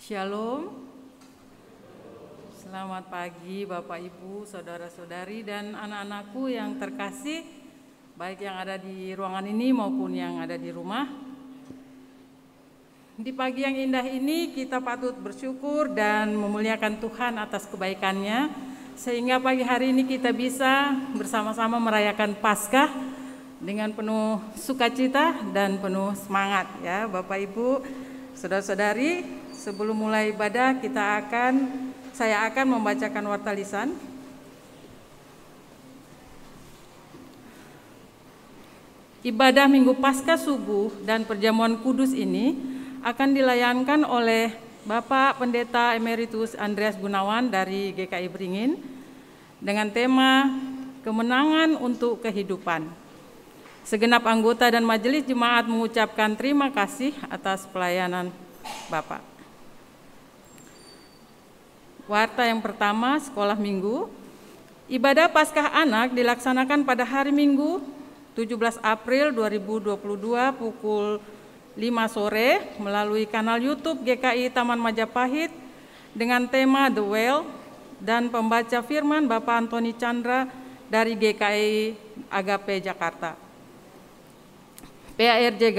Shalom. Selamat pagi Bapak Ibu, saudara-saudari dan anak-anakku yang terkasih, baik yang ada di ruangan ini maupun yang ada di rumah. Di pagi yang indah ini kita patut bersyukur dan memuliakan Tuhan atas kebaikan-Nya, sehingga pagi hari ini kita bisa bersama-sama merayakan Paskah dengan penuh sukacita dan penuh semangat ya Bapak Ibu, saudara-saudari. Sebelum mulai ibadah saya akan membacakan warta lisan. Ibadah Minggu Paskah subuh dan perjamuan kudus ini akan dilayankan oleh Bapak Pendeta Emeritus Andreas Gunawan dari GKI Beringin dengan tema Kemenangan untuk Kehidupan. Segenap anggota dan majelis jemaat mengucapkan terima kasih atas pelayanan Bapak. Warta yang pertama, sekolah minggu. Ibadah Paskah Anak dilaksanakan pada hari Minggu 17 April 2022 pukul 5 sore melalui kanal YouTube GKI Taman Majapahit dengan tema The Well dan pembaca firman Bapak Antoni Chandra dari GKI Agape Jakarta. PARJ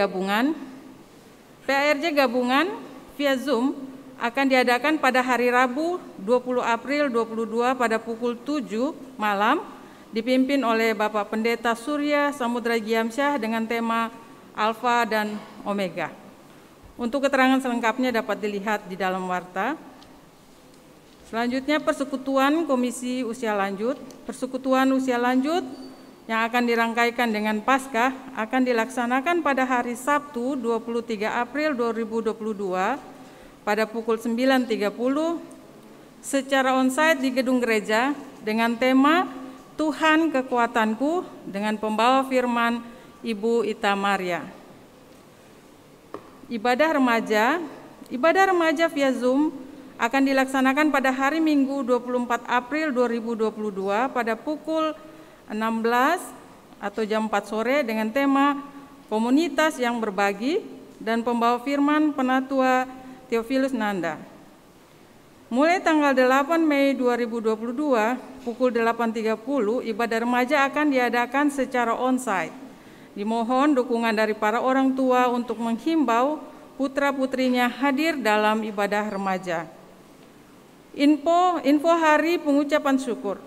Gabungan via Zoom akan diadakan pada hari Rabu 20 April 2022 pada pukul 7 malam dipimpin oleh Bapak Pendeta Surya Samudra Giamsyah dengan tema Alfa dan Omega. Untuk keterangan selengkapnya dapat dilihat di dalam warta. Selanjutnya Persekutuan Komisi Usia Lanjut. Persekutuan Usia Lanjut yang akan dirangkaikan dengan Paskah akan dilaksanakan pada hari Sabtu 23 April 2022 pada pukul 9.30 secara onsite di gedung gereja dengan tema Tuhan Kekuatanku dengan pembawa firman Ibu Ita Maria. Ibadah remaja via Zoom akan dilaksanakan pada hari Minggu 24 April 2022 pada pukul 16 atau jam 4 sore dengan tema Komunitas yang Berbagi dan pembawa firman Penatua Theophilus Nanda. Mulai tanggal 8 Mei 2022 pukul 8.30 ibadah remaja akan diadakan secara onsite. Dimohon dukungan dari para orang tua untuk menghimbau putra-putrinya hadir dalam ibadah remaja. Info hari pengucapan syukur.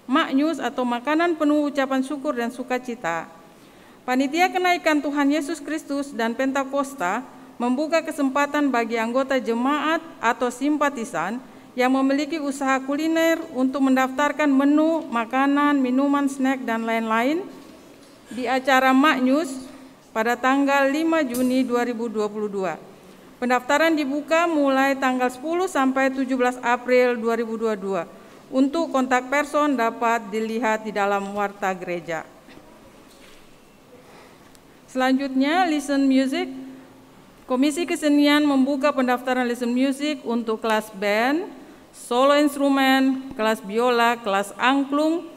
Maknyus atau makanan penuh ucapan syukur dan sukacita. Panitia Kenaikan Tuhan Yesus Kristus dan Pentakosta membuka kesempatan bagi anggota jemaat atau simpatisan yang memiliki usaha kuliner untuk mendaftarkan menu, makanan, minuman, snack, dan lain-lain di acara Maknyus pada tanggal 5 Juni 2022. Pendaftaran dibuka mulai tanggal 10 sampai 17 April 2022. Untuk kontak person dapat dilihat di dalam warta gereja. Selanjutnya, Listen Music. Komisi Kesenian membuka pendaftaran Listen Music untuk kelas band, solo instrumen, kelas biola, kelas angklung.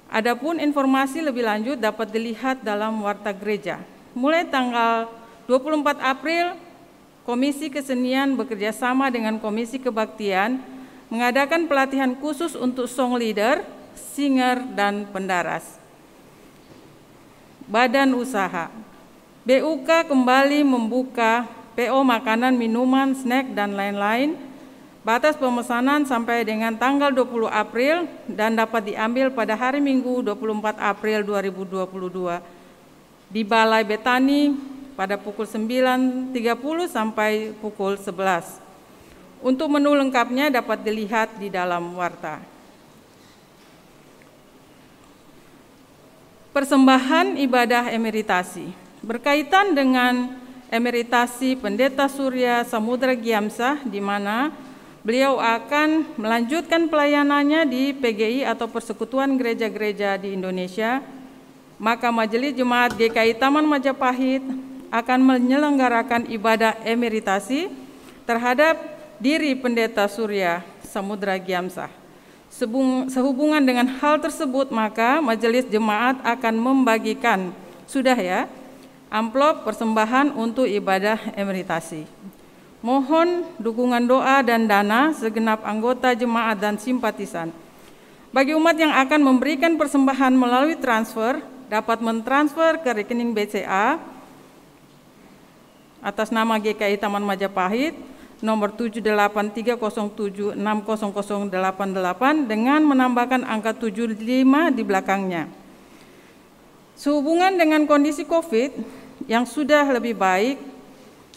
Adapun informasi lebih lanjut dapat dilihat dalam warta gereja. Mulai tanggal 24 April, Komisi Kesenian bekerjasama dengan Komisi Kebaktian mengadakan pelatihan khusus untuk song leader, singer, dan pendaras. Badan Usaha BUK kembali membuka PO makanan, minuman, snack, dan lain-lain. Batas pemesanan sampai dengan tanggal 20 April dan dapat diambil pada hari Minggu 24 April 2022 di Balai Betani pada pukul 9.30 sampai pukul 11. Untuk menu lengkapnya dapat dilihat di dalam warta. Persembahan ibadah emeritasi. Berkaitan dengan emeritasi Pendeta Surya Samudra Giamsyah, di mana beliau akan melanjutkan pelayanannya di PGI atau Persekutuan Gereja-Gereja di Indonesia, maka Majelis Jemaat GKI Taman Majapahit akan menyelenggarakan ibadah emeritasi terhadap diri Pendeta Surya Samudra Giamsyah. Sehubungan dengan hal tersebut, maka Majelis Jemaat akan membagikan, amplop persembahan untuk ibadah emeritasi. Mohon dukungan doa dan dana segenap anggota jemaat dan simpatisan. Bagi umat yang akan memberikan persembahan melalui transfer, dapat mentransfer ke rekening BCA atas nama GKI Taman Majapahit nomor 78307600088 dengan menambahkan angka 75 di belakangnya. Sehubungan dengan kondisi COVID yang sudah lebih baik,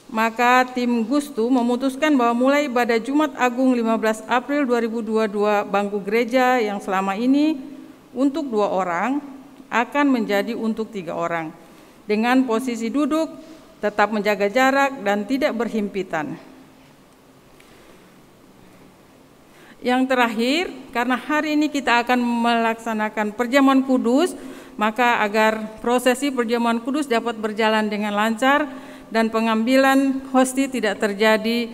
maka tim Gustu memutuskan bahwa mulai ibadah Jumat Agung 15 April 2022 bangku gereja yang selama ini untuk 2 orang akan menjadi untuk 3 orang dengan posisi duduk, tetap menjaga jarak dan tidak berhimpitan. Yang terakhir, karena hari ini kita akan melaksanakan perjamuan kudus, maka agar prosesi perjamuan kudus dapat berjalan dengan lancar dan pengambilan hosti tidak terjadi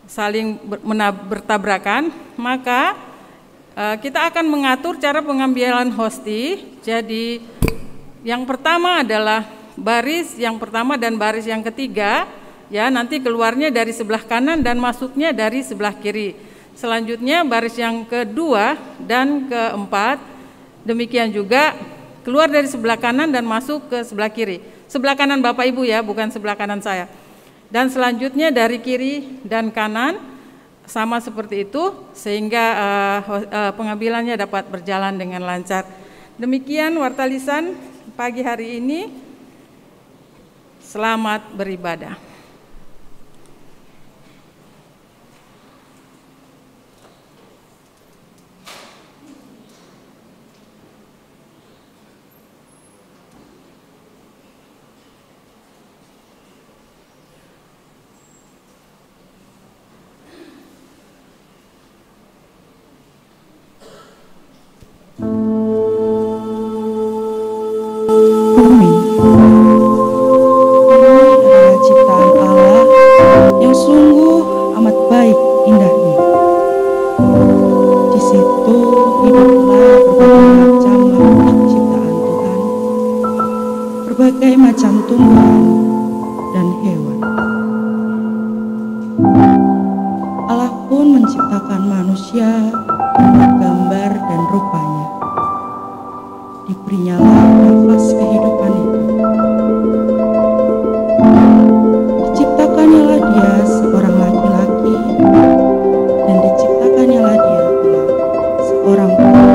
saling bertabrakan, maka kita akan mengatur cara pengambilan hosti. Jadi yang pertama adalah baris yang pertama dan baris yang ketiga, ya, nanti keluarnya dari sebelah kanan dan masuknya dari sebelah kiri. Selanjutnya baris yang kedua dan keempat, demikian juga keluar dari sebelah kanan dan masuk ke sebelah kiri. Sebelah kanan Bapak Ibu ya, bukan sebelah kanan saya. Dan selanjutnya dari kiri dan kanan sama seperti itu sehingga pengambilannya dapat berjalan dengan lancar. Demikian warta lisan pagi hari ini. Selamat beribadah. Berbagai macam tumbuhan dan hewan. Allah pun menciptakan manusia menurut gambar dan rupanya. Diberinyalah nafas kehidupan itu. Diciptakannyalah dia seorang laki-laki dan diciptakannyalah dia pula seorang perempuan.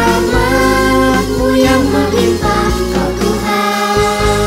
Rahmat-Mu yang melimpah, Kau Tuhan.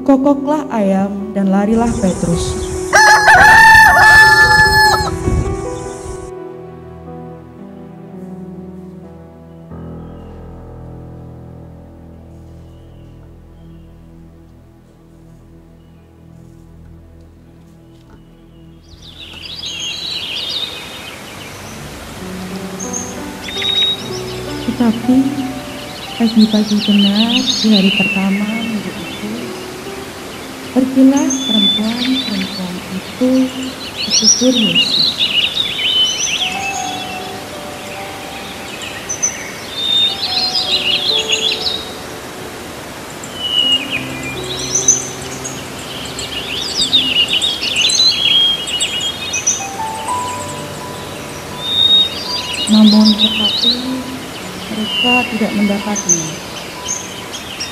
Berkokoklah ayam dan larilah Petrus. Tetapi pagi-pagi benar di hari pertama minggu itu, pergilah perempuan-perempuan itu ke kubur Yesus. Namun tetapi mereka tidak mendapatinya.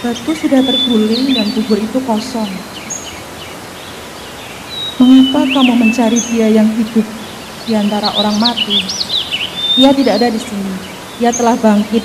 Batu sudah terguling dan kubur itu kosong. Mengapa kamu mencari Dia yang hidup di antara orang mati? Dia tidak ada di sini. Dia telah bangkit.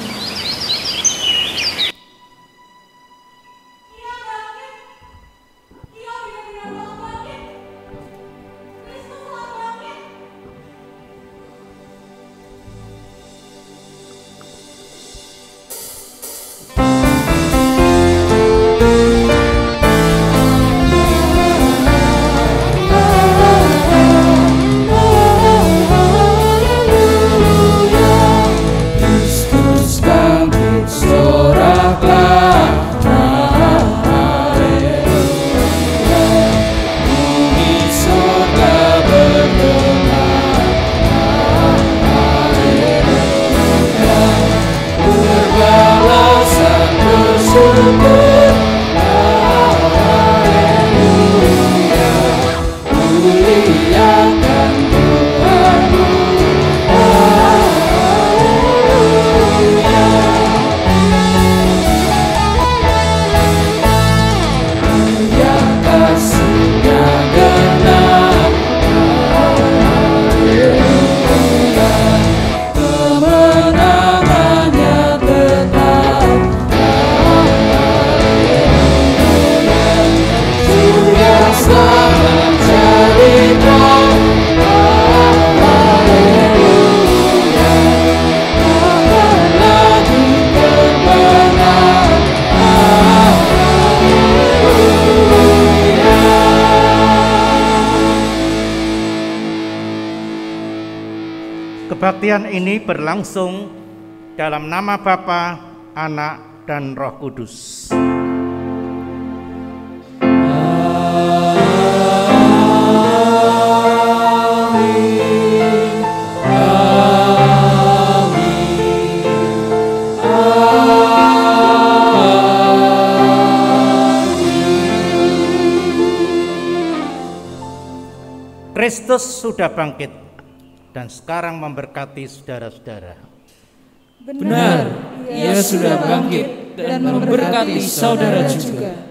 Kebaktian ini berlangsung dalam nama Bapa, Anak, dan Roh Kudus. Kristus sudah bangkit dan sekarang memberkati saudara-saudara. Benar, Ia sudah bangkit dan memberkati saudara juga.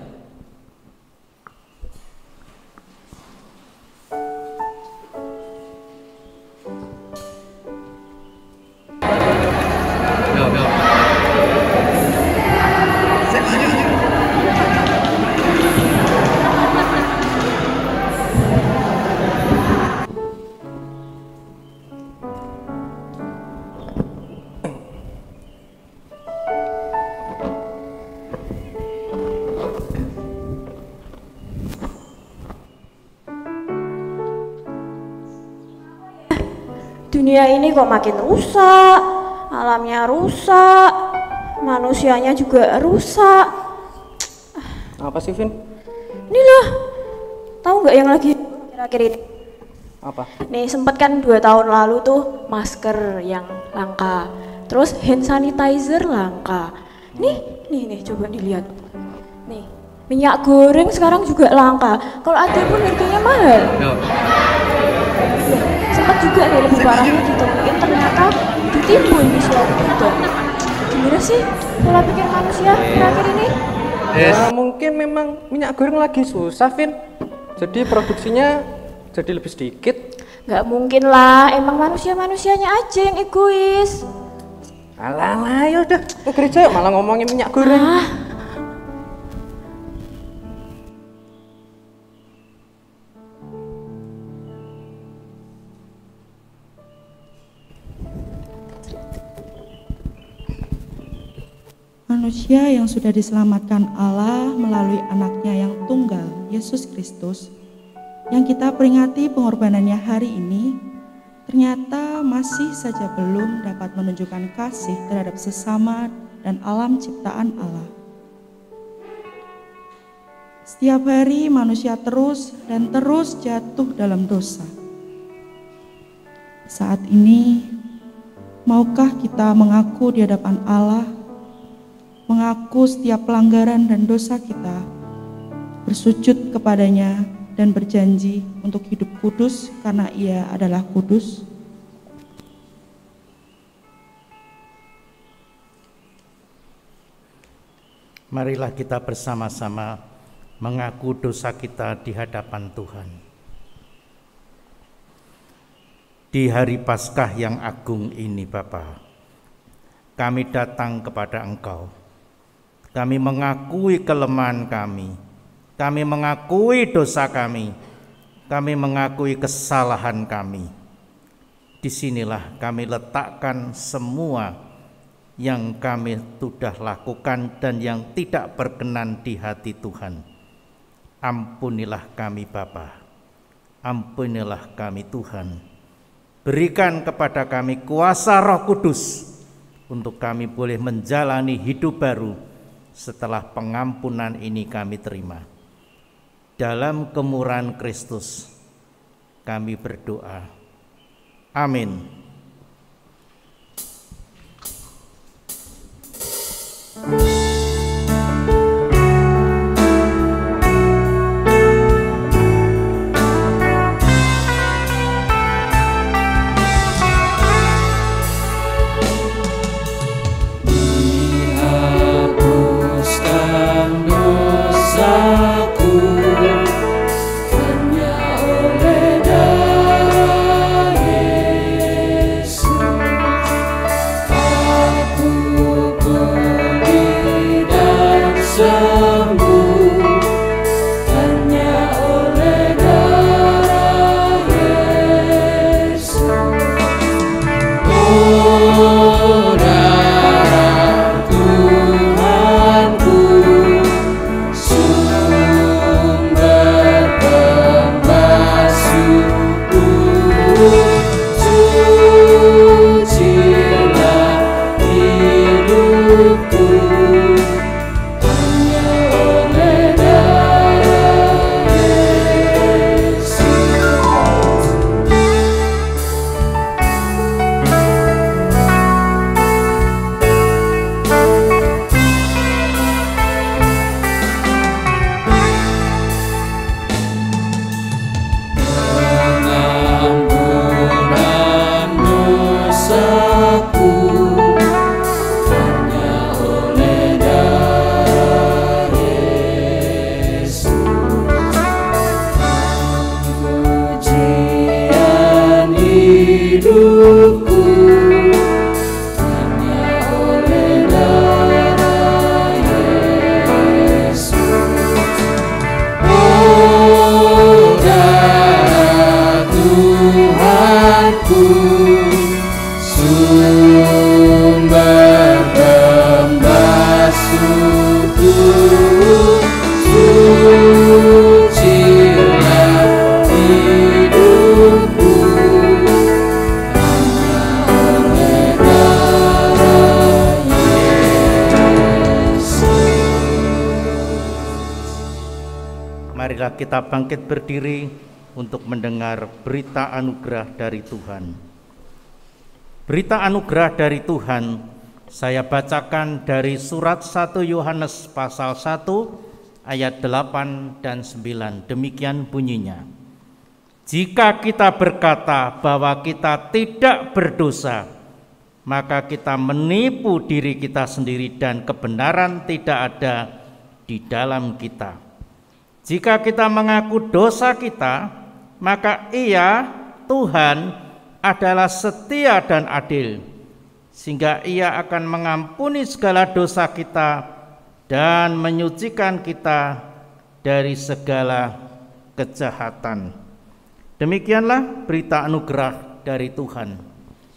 Dunia ini kok makin rusak, alamnya rusak, manusianya juga rusak. Apa sih, Vin? Ini loh, tahu nggak yang lagi akhir-akhir ini? Apa? Nih sempet kan 2 tahun lalu tuh masker yang langka, terus hand sanitizer langka. Nih coba dilihat. Nih minyak goreng sekarang juga langka. Kalau ada pun harganya mahal. Sempat juga nih lebih parahnya ditemuin ternyata ditimbun di suatu gudang. Gimana sih pola pikir manusia terakhir ini? Mungkin memang minyak goreng lagi susah, Vin. Jadi produksinya jadi lebih sedikit. Gak mungkin lah, emang manusia-manusianya aja yang egois. Alah, ya udah ke gereja yuk, malah ngomongin minyak goreng. manusia yang sudah diselamatkan Allah melalui anaknya yang tunggal, Yesus Kristus, yang kita peringati pengorbanannya hari ini, ternyata masih saja belum dapat menunjukkan kasih terhadap sesama dan alam ciptaan Allah. Setiap hari manusia terus dan terus jatuh dalam dosa. Saat ini, maukah kita mengaku di hadapan Allah, mengaku setiap pelanggaran dan dosa kita, bersujud kepadanya dan berjanji untuk hidup kudus karena Ia adalah kudus? Marilah kita bersama-sama mengaku dosa kita di hadapan Tuhan. Di hari Paskah yang agung ini, Bapa, kami datang kepada Engkau. Kami mengakui kelemahan kami mengakui dosa kami mengakui kesalahan kami. Disinilah kami letakkan semua yang kami sudah lakukan dan yang tidak berkenan di hati Tuhan. Ampunilah kami Bapa, ampunilah kami Tuhan. Berikan kepada kami kuasa Roh Kudus untuk kami boleh menjalani hidup baru setelah pengampunan ini kami terima. Dalam kemurahan Kristus kami berdoa. Amin. Marilah kita bangkit berdiri untuk mendengar berita anugerah dari Tuhan. Berita anugerah dari Tuhan saya bacakan dari surat 1 Yohanes pasal 1 ayat 8 dan 9. Demikian bunyinya. Jika kita berkata bahwa kita tidak berdosa, maka kita menipu diri kita sendiri dan kebenaran tidak ada di dalam kita. Jika kita mengaku dosa kita, maka Ia, Tuhan, adalah setia dan adil, sehingga Ia akan mengampuni segala dosa kita dan menyucikan kita dari segala kejahatan. Demikianlah berita anugerah dari Tuhan.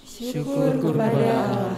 Syukur kepada Allah.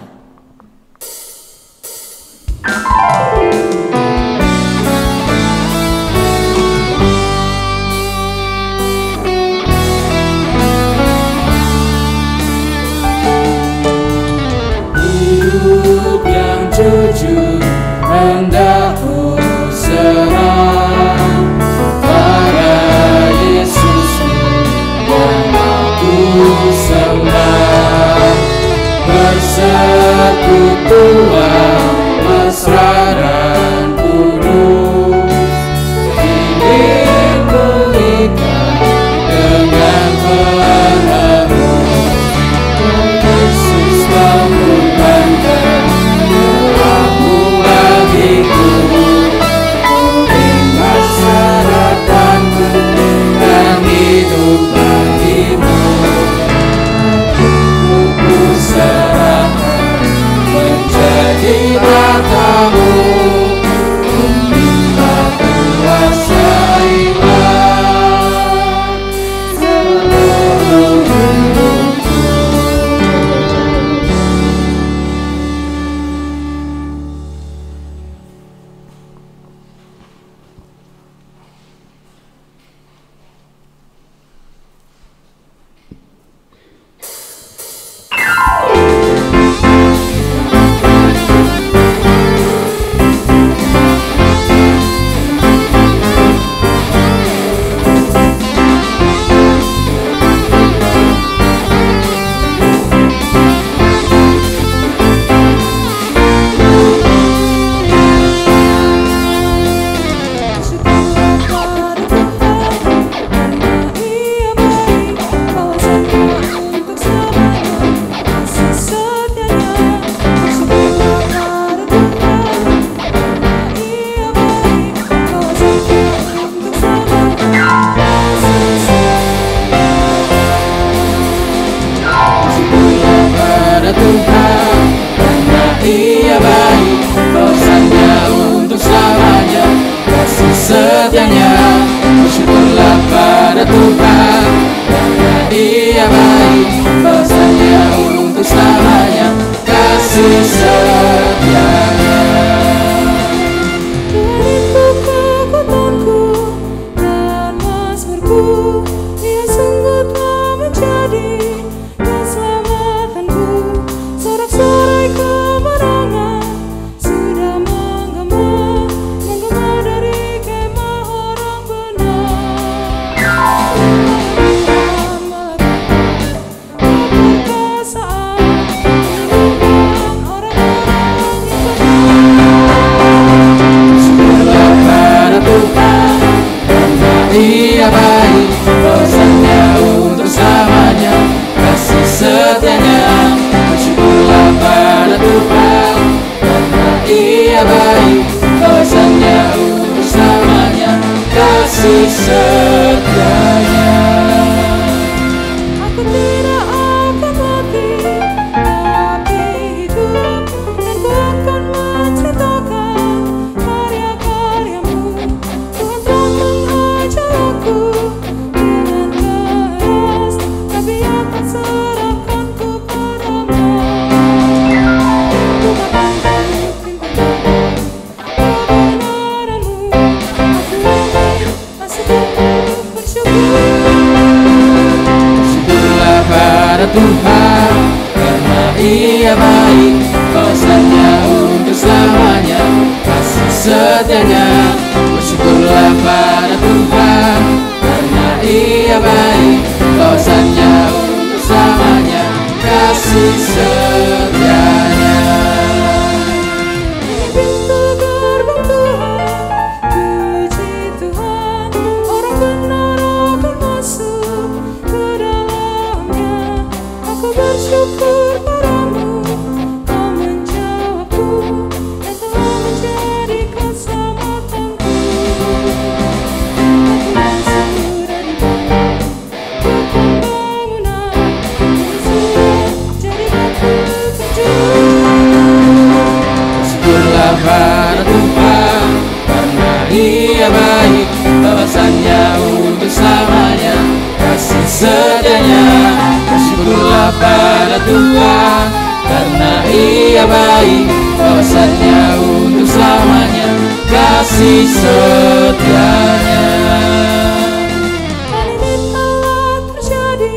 Ia baik, bahwasanya untuk selamanya. Kasih setianya, bersyukurlah pada Tuhan. Karena Ia baik, bahwasanya untuk selamanya. Kasih setianya. Ia baik, bahwasanya untuk selamanya. Kasih setianya, bersyukurlah pada Tuhan. Karena Ia baik, bahwasanya untuk selamanya. Kasih setianya. Aku tidak akan mati, tapi hidup, dan ku akan menceritakan karya-karya-Mu. Tuhan telah mengajar aku dengan keras, tapi akan serahkan kepada-Mu. Ku akan berpimpin kebenaran-Mu. Aku ini masih tetap bersyukur. Bersyukurlah pada Tuhan, karena Ia baik, bahwasanya untuk selamanya. Kasih setianya, bersyukurlah pada Tuhan. Karena Ia baik, bahwasanya untuk selamanya. Kasih setianya. Pintu gerbang Tuhan, puji Tuhan, orang benar akan masuk ke dalamnya. Aku bersyukur padamu, Kau menjawabku, dan telah menjadi keselamatanku. Aku yang sudah dibangun, bukan bangunan, yang sudah jadi batu penjuru. Bersyukurlah pada Tuhan, karena Ia baik, bahwasanya untuk selamanya. Kasih setianya, bersyukurlah pada Tuhan. Karena Ia baik, bahwasanya untuk selamanya. Kasih setianya. Hal ini telah terjadi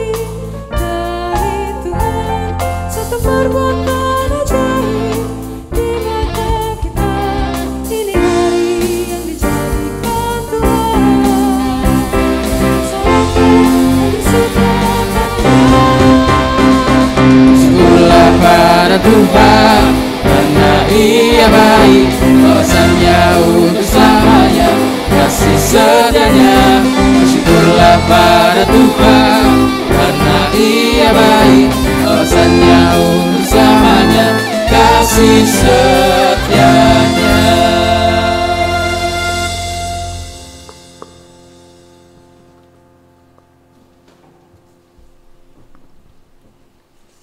dari Tuhan, satu perbuatan ajaib di mata kita. Ini hari yang dijadikan Tuhan, salahkan dan bersihkan. Bersyukurlah pada Tuhan, karena Ia baik, bahwasanya untuk selamanya. Kasih setianya, bersyukurlah pada Tuhan. Karena Ia baik, bahwasanya untuk selamanya. Kasih setianya.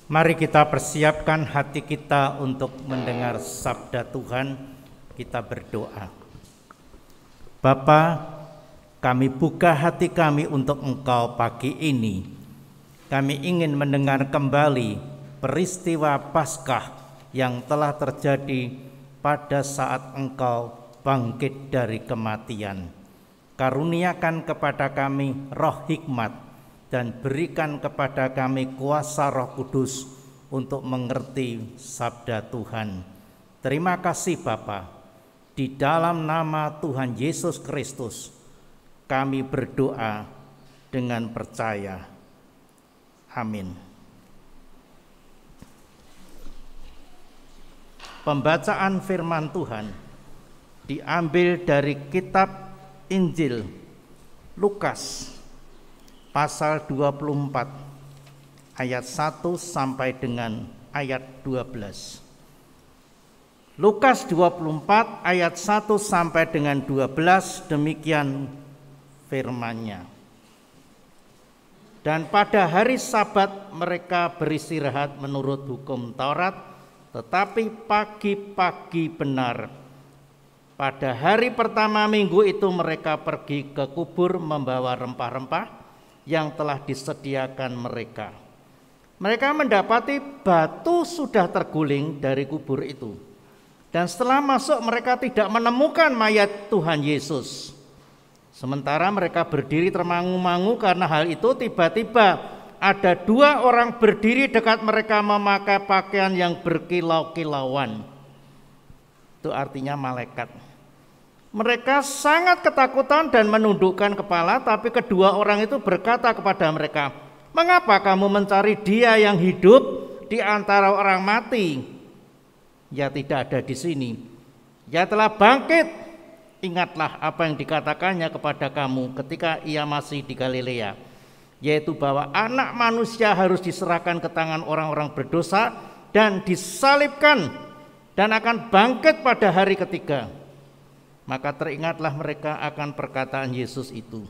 Mari kita persiapkan hati kita untuk mendengar sabda Tuhan. Kita berdoa. Bapa, kami buka hati kami untuk Engkau pagi ini. Kami ingin mendengar kembali peristiwa Paskah yang telah terjadi pada saat Engkau bangkit dari kematian. Karuniakan kepada kami roh hikmat, dan berikan kepada kami kuasa Roh Kudus untuk mengerti sabda Tuhan. Terima kasih Bapa. Di dalam nama Tuhan Yesus Kristus kami berdoa dengan percaya. Amin. Pembacaan firman Tuhan diambil dari kitab Injil Lukas pasal 24 ayat 1 sampai dengan ayat 12. Lukas 24 ayat 1 sampai dengan 12, demikian firman-Nya. Dan pada hari Sabat mereka beristirahat menurut hukum Taurat Tetapi pagi-pagi benar, pada hari pertama minggu itu mereka pergi ke kubur membawa rempah-rempah yang telah disediakan mereka. Mereka mendapati batu sudah terguling dari kubur itu. Dan setelah masuk mereka tidak menemukan mayat Tuhan Yesus. Sementara mereka berdiri termangu-mangu karena hal itu, tiba-tiba ada 2 orang berdiri dekat mereka memakai pakaian yang berkilau-kilauan. Itu artinya malaikat. Mereka sangat ketakutan dan menundukkan kepala, tapi kedua orang itu berkata kepada mereka, "Mengapa kamu mencari Dia yang hidup di antara orang mati? Ia tidak ada di sini. Ia telah bangkit. Ingatlah apa yang dikatakannya kepada kamu ketika ia masih di Galilea, yaitu bahwa Anak Manusia harus diserahkan ke tangan orang-orang berdosa dan disalibkan dan akan bangkit pada hari ketiga." Maka teringatlah mereka akan perkataan Yesus itu.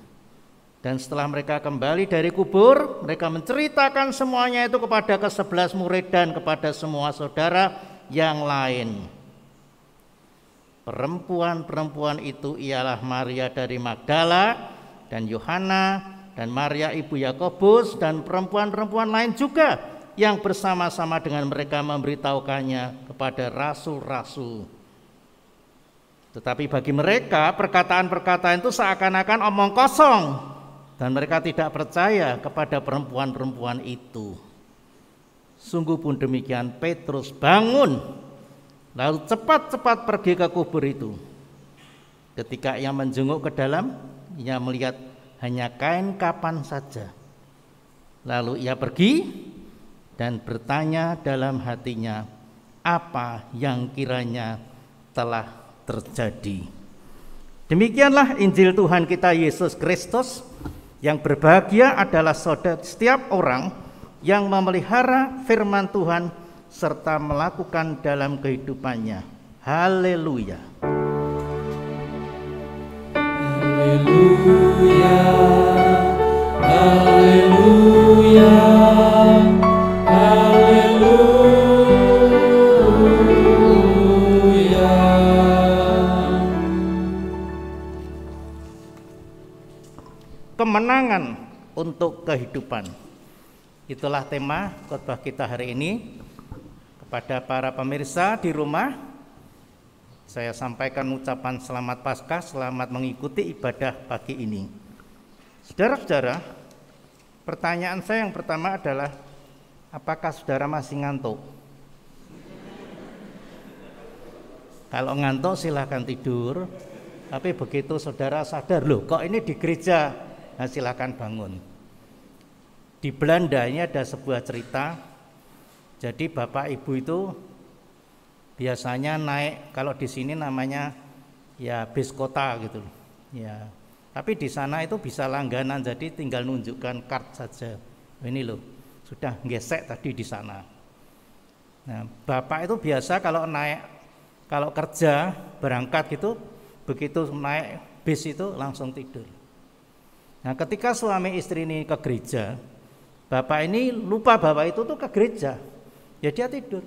Dan setelah mereka kembali dari kubur, mereka menceritakan semuanya itu kepada ke-11 murid dan kepada semua saudara yang lain. Perempuan-perempuan itu ialah Maria dari Magdala dan Yohana dan Maria ibu Yakobus dan perempuan-perempuan lain juga yang bersama-sama dengan mereka memberitahukannya kepada rasul-rasul. Tetapi bagi mereka perkataan-perkataan itu seakan-akan omong kosong dan mereka tidak percaya kepada perempuan-perempuan itu. Sungguh pun demikian, Petrus bangun lalu cepat-cepat pergi ke kubur itu. Ketika ia menjenguk ke dalam, ia melihat hanya kain kapan saja. Lalu ia pergi dan bertanya dalam hatinya apa yang kiranya telah terjadi. Demikianlah Injil Tuhan kita Yesus Kristus. Yang berbahagia adalah setiap orang yang memelihara firman Tuhan serta melakukan dalam kehidupannya. Haleluya. Haleluya. Haleluya. Kemenangan untuk kehidupan. Itulah tema khotbah kita hari ini. Kepada para pemirsa di rumah, saya sampaikan ucapan selamat Paskah, selamat mengikuti ibadah pagi ini. Saudara-saudara, pertanyaan saya yang pertama adalah, apakah saudara masih ngantuk? Kalau ngantuk silahkan tidur, tapi begitu saudara sadar, loh kok ini di gereja, nah, silakan bangun. Di Belanda ini ada sebuah cerita. Jadi bapak ibu itu biasanya naik, kalau di sini namanya ya bis kota gitu, ya. Tapi di sana itu bisa langganan, jadi tinggal nunjukkan kart saja. Ini loh, sudah gesek tadi di sana. Nah, bapak itu biasa kalau naik, kalau kerja berangkat gitu, begitu naik bis itu langsung tidur. Nah, ketika suami istri ini ke gereja, bapak ini lupa bahwa itu tuh ke gereja, ya dia tidur.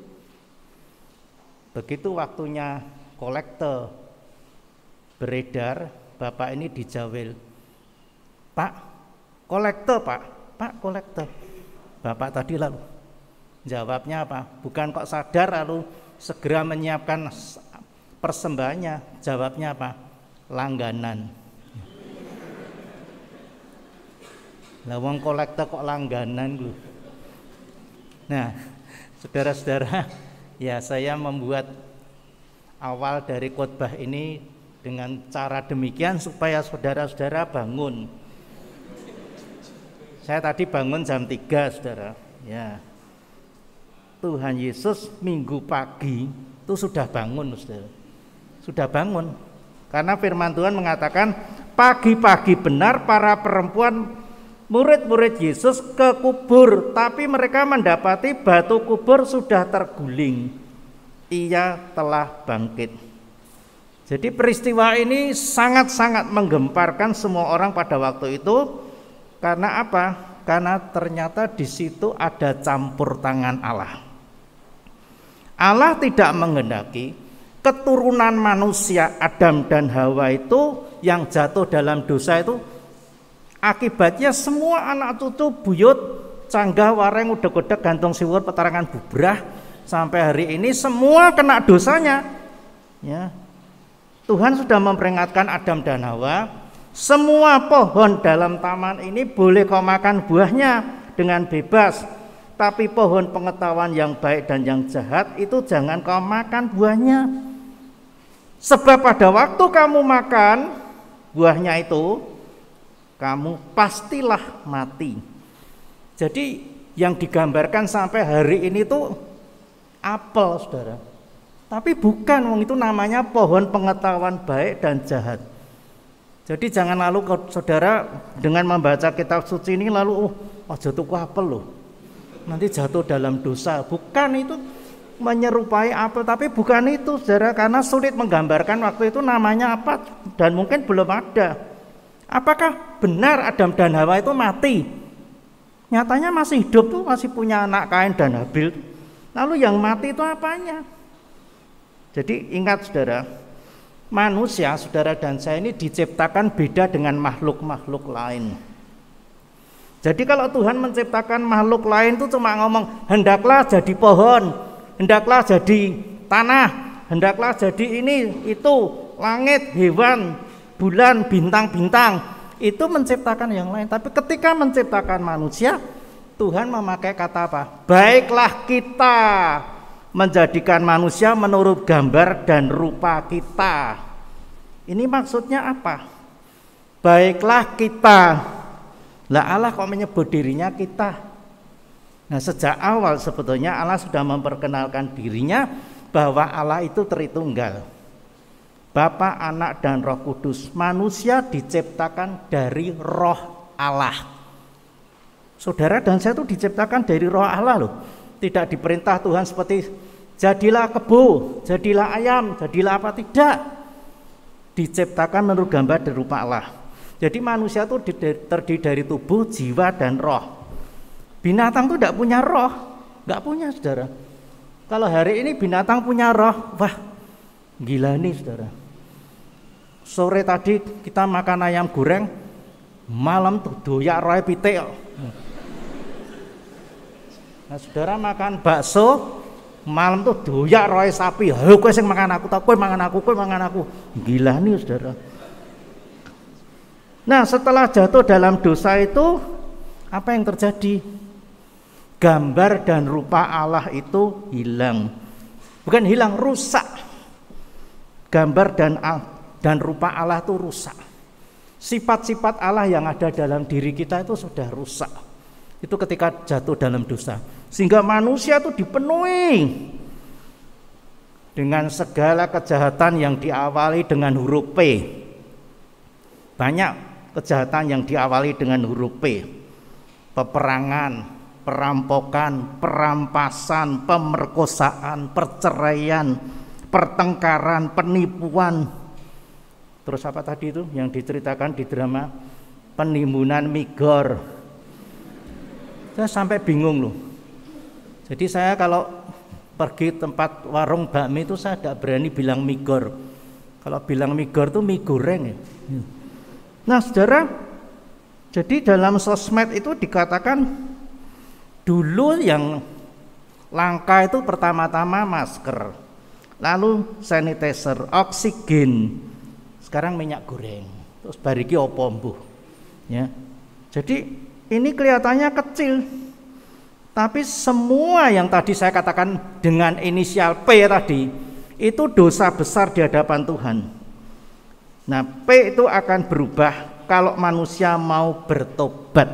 Begitu waktunya kolekte beredar, bapak ini dijawil, "Pak, kolekte Pak, Pak kolekte." Bapak tadi lalu jawabnya apa? Bukan kok sadar lalu segera menyiapkan persembahannya, jawabnya apa? Langganan. Lah wong kolektor kok langganan lho. Nah, saudara-saudara, ya saya membuat awal dari khotbah ini dengan cara demikian supaya saudara-saudara bangun. Saya tadi bangun jam 3, saudara. Ya. Tuhan Yesus minggu pagi itu sudah bangun, saudara. Sudah bangun. Karena firman Tuhan mengatakan pagi-pagi benar para perempuan murid-murid Yesus ke kubur, tapi mereka mendapati batu kubur sudah terguling. Ia telah bangkit. Jadi peristiwa ini sangat-sangat menggemparkan semua orang pada waktu itu. Karena apa? Karena ternyata di situ ada campur tangan Allah. Allah tidak menghendaki keturunan manusia Adam dan Hawa itu yang jatuh dalam dosa itu akibatnya semua anak cucu buyut, canggah, wareng, udeg-udeg, gantung siwur, petarangan bubrah sampai hari ini semua kena dosanya. Ya. Tuhan sudah memperingatkan Adam dan Hawa, semua pohon dalam taman ini boleh kau makan buahnya dengan bebas, tapi pohon pengetahuan yang baik dan yang jahat itu jangan kau makan buahnya. Sebab pada waktu kamu makan buahnya itu, kamu pastilah mati. Jadi yang digambarkan sampai hari ini tuh apel, saudara. Tapi bukan, itu namanya pohon pengetahuan baik dan jahat. Jadi jangan lalu saudara dengan membaca kitab suci ini lalu jatuh ke apel loh, nanti jatuh dalam dosa. Bukan, itu menyerupai apel, tapi bukan itu, saudara, karena sulit menggambarkan waktu itu namanya apa dan mungkin belum ada. Apakah benar Adam dan Hawa itu mati? Nyatanya masih hidup tuh, masih punya anak Kain dan Habil. Lalu yang mati itu apanya? Jadi ingat saudara, manusia, saudara dan saya ini diciptakan beda dengan makhluk-makhluk lain. Jadi kalau Tuhan menciptakan makhluk lain itu cuma ngomong hendaklah jadi pohon, hendaklah jadi tanah, hendaklah jadi ini, itu, langit, hewan, bulan, bintang-bintang, itu menciptakan yang lain. Tapi ketika menciptakan manusia, Tuhan memakai kata apa? Baiklah kita menjadikan manusia menurut gambar dan rupa kita. Ini maksudnya apa? Baiklah kita. Lah Allah kok menyebut dirinya kita? Nah, sejak awal sebetulnya Allah sudah memperkenalkan dirinya bahwa Allah itu Tritunggal. Bapa, Anak, dan Roh Kudus. Manusia diciptakan dari Roh Allah. Saudara dan saya itu diciptakan dari Roh Allah loh. Tidak diperintah Tuhan seperti jadilah kebo, jadilah ayam, jadilah apa, tidak. Diciptakan menurut gambar dan rupa Allah. Jadi manusia itu terdiri dari tubuh, jiwa, dan roh. Binatang itu tidak punya roh, nggak punya, saudara. Kalau hari ini binatang punya roh, wah gila nih, saudara. Sore tadi kita makan ayam goreng, malam tuh doyak roe pitik. Nah, saudara makan bakso, malam tuh doyak roe sapi. Ayo kowe sing makan aku, kowe mangan aku, kowe mangan aku. Gila nih, saudara. Nah, setelah jatuh dalam dosa itu, apa yang terjadi? Gambar dan rupa Allah itu hilang. Bukan hilang, rusak. Gambar dan rupa Allah itu rusak. Sifat-sifat Allah yang ada dalam diri kita itu sudah rusak. Itu ketika jatuh dalam dosa. Sehingga manusia itu dipenuhi dengan segala kejahatan yang diawali dengan huruf P. Banyak kejahatan yang diawali dengan huruf P. Peperangan, perampokan, perampasan, pemerkosaan, perceraian, pertengkaran, penipuan. Terus apa tadi itu yang diceritakan di drama? Penimbunan migor. Saya sampai bingung loh. Jadi saya kalau pergi tempat warung bakmi itu saya tidak berani bilang migor. Kalau bilang migor itu mie goreng ya. Nah, saudara, jadi dalam sosmed itu dikatakan dulu yang langka itu pertama-tama masker, lalu sanitizer, oksigen, sekarang minyak goreng, terus bariki opo mbuh. Ya. Jadi ini kelihatannya kecil, tapi semua yang tadi saya katakan dengan inisial P tadi itu dosa besar di hadapan Tuhan. Nah, P itu akan berubah kalau manusia mau bertobat,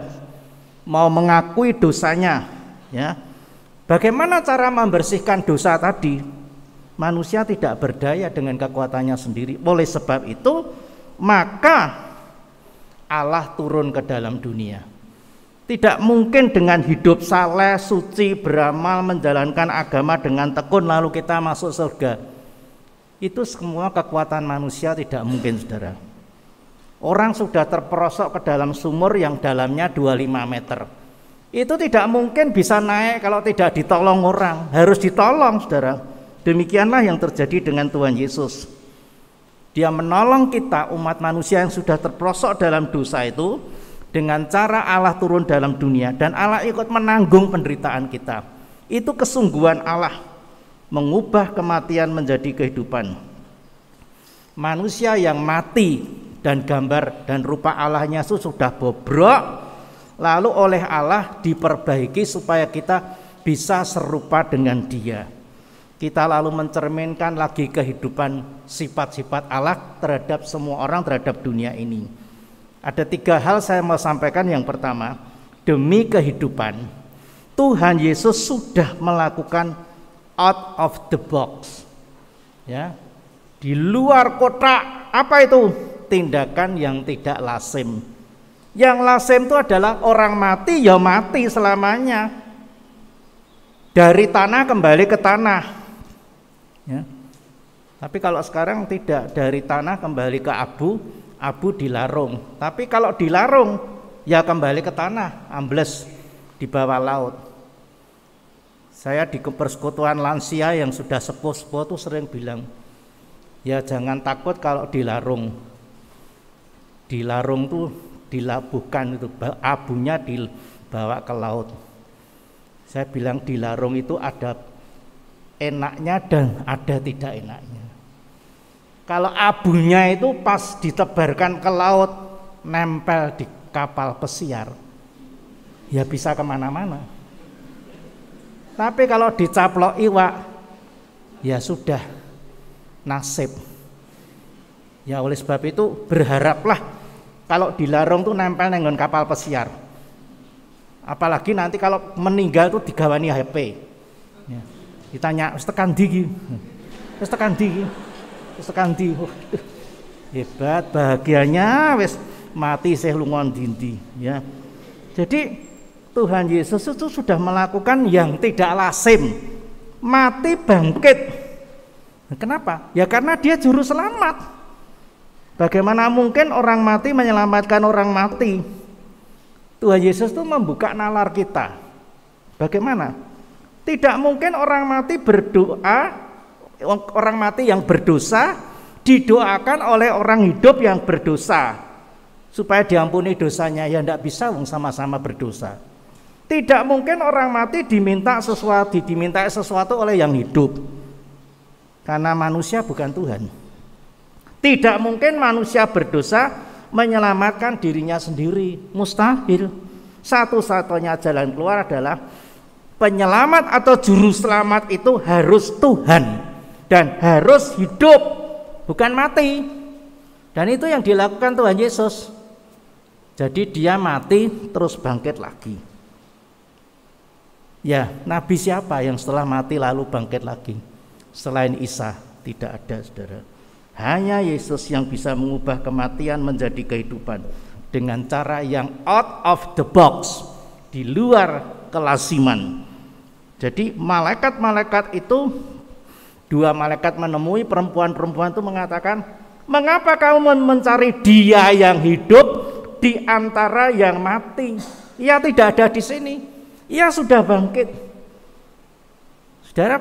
mau mengakui dosanya, ya. Bagaimana cara membersihkan dosa tadi? Manusia tidak berdaya dengan kekuatannya sendiri. Oleh sebab itu, maka Allah turun ke dalam dunia. Tidak mungkin dengan hidup saleh, suci, beramal, menjalankan agama dengan tekun lalu kita masuk surga. Itu semua kekuatan manusia tidak mungkin, saudara. Orang sudah terperosok ke dalam sumur yang dalamnya 25 meter. Itu tidak mungkin bisa naik kalau tidak ditolong orang. Harus ditolong, saudara. Demikianlah yang terjadi dengan Tuhan Yesus. Dia menolong kita umat manusia yang sudah terperosok dalam dosa itu dengan cara Allah turun dalam dunia dan Allah ikut menanggung penderitaan kita. Itu kesungguhan Allah mengubah kematian menjadi kehidupan. Manusia yang mati dan gambar dan rupa Allahnya itu sudah bobrok, lalu oleh Allah diperbaiki supaya kita bisa serupa dengan Dia. Kita lalu mencerminkan lagi kehidupan sifat-sifat Allah terhadap semua orang, terhadap dunia ini. Ada 3 hal saya mau sampaikan. Yang pertama, demi kehidupan, Tuhan Yesus sudah melakukan out of the box, ya, di luar kotak. Apa itu? Tindakan yang tidak lazim. Yang lazim itu adalah orang mati ya mati selamanya, dari tanah kembali ke tanah, ya. Tapi kalau sekarang tidak, dari tanah kembali ke abu, abu dilarung. Tapi kalau dilarung ya kembali ke tanah, ambles di bawah laut. Saya di persekutuan lansia yang sudah sepuh-sepuh tuh sering bilang, ya jangan takut kalau dilarung. Dilarung tuh dilabuhkan, itu abunya dibawa ke laut. Saya bilang dilarung itu ada enaknya dan ada tidak enaknya. Kalau abunya itu pas ditebarkan ke laut, nempel di kapal pesiar, ya bisa kemana-mana. Tapi kalau dicaplok iwak, ya sudah nasib. Ya oleh sebab itu berharaplah kalau dilarung tuh nempel nenggon kapal pesiar. Apalagi nanti kalau meninggal tuh digawani HP. Ya. Ditanya, wis tekan ndi iki? Wis tekan ndi iki? Wis tekan ndi? Hebat, bahagianya wis mati sih lunga ndi-ndi, ya. Jadi Tuhan Yesus itu sudah melakukan yang tidak lazim, mati bangkit. Kenapa? Ya karena Dia juru selamat. Bagaimana mungkin orang mati menyelamatkan orang mati? Tuhan Yesus itu membuka nalar kita. Bagaimana? Tidak mungkin orang mati berdoa, orang mati yang berdosa didoakan oleh orang hidup yang berdosa supaya diampuni dosanya. Ya tidak bisa, sama-sama berdosa. Tidak mungkin orang mati diminta sesuatu oleh yang hidup, karena manusia bukan Tuhan. Tidak mungkin manusia berdosa menyelamatkan dirinya sendiri, mustahil. Satu-satunya jalan keluar adalah penyelamat atau juru selamat itu harus Tuhan dan harus hidup, bukan mati. Dan itu yang dilakukan Tuhan Yesus. Jadi Dia mati terus bangkit lagi. Ya, nabi siapa yang setelah mati lalu bangkit lagi? Selain Isa tidak ada, saudara. Hanya Yesus yang bisa mengubah kematian menjadi kehidupan dengan cara yang out of the box, di luar kelaziman. Jadi malaikat-malaikat itu, 2 malaikat menemui perempuan-perempuan itu mengatakan, mengapa kamu mencari Dia yang hidup di antara yang mati? Ia tidak ada di sini, Ia sudah bangkit. Saudara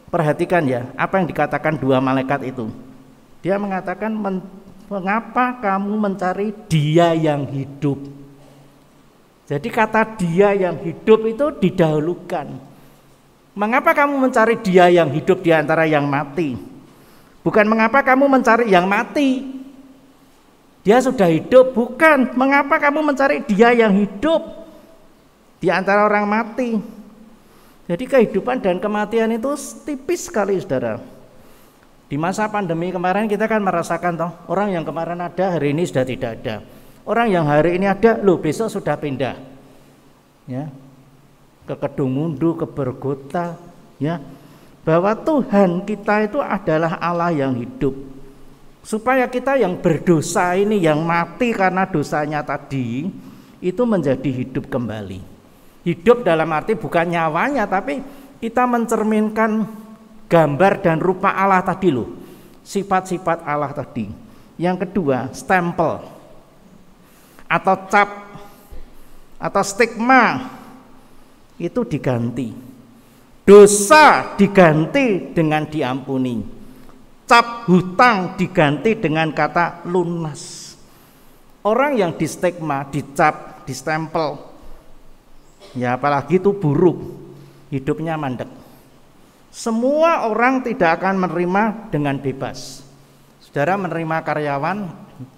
perhatikan ya, apa yang dikatakan 2 malaikat itu. Dia mengatakan, mengapa kamu mencari Dia yang hidup? Jadi kata Dia yang hidup itu didahulukan. Mengapa kamu mencari Dia yang hidup di antara yang mati? Bukan mengapa kamu mencari yang mati, Dia sudah hidup. Bukan, mengapa kamu mencari Dia yang hidup di antara orang mati? Jadi kehidupan dan kematian itu tipis sekali, saudara. Di masa pandemi kemarin kita kan merasakan toh, orang yang kemarin ada hari ini sudah tidak ada. Orang yang hari ini ada, loh besok sudah pindah. Ya. Ke Kedungmundu, ke Bergota, ya. Bahwa Tuhan kita itu adalah Allah yang hidup. Supaya kita yang berdosa ini, yang mati karena dosanya tadi, itu menjadi hidup kembali. Hidup dalam arti bukan nyawanya, tapi kita mencerminkan gambar dan rupa Allah tadi loh, sifat-sifat Allah tadi. Yang kedua, stempel atau cap atau stigma itu diganti. Dosa diganti dengan diampuni. Cap hutang diganti dengan kata lunas. Orang yang di stigma, dicap, distempel, ya apalagi itu buruk, hidupnya mandek. Semua orang tidak akan menerima dengan bebas. Saudara menerima karyawan,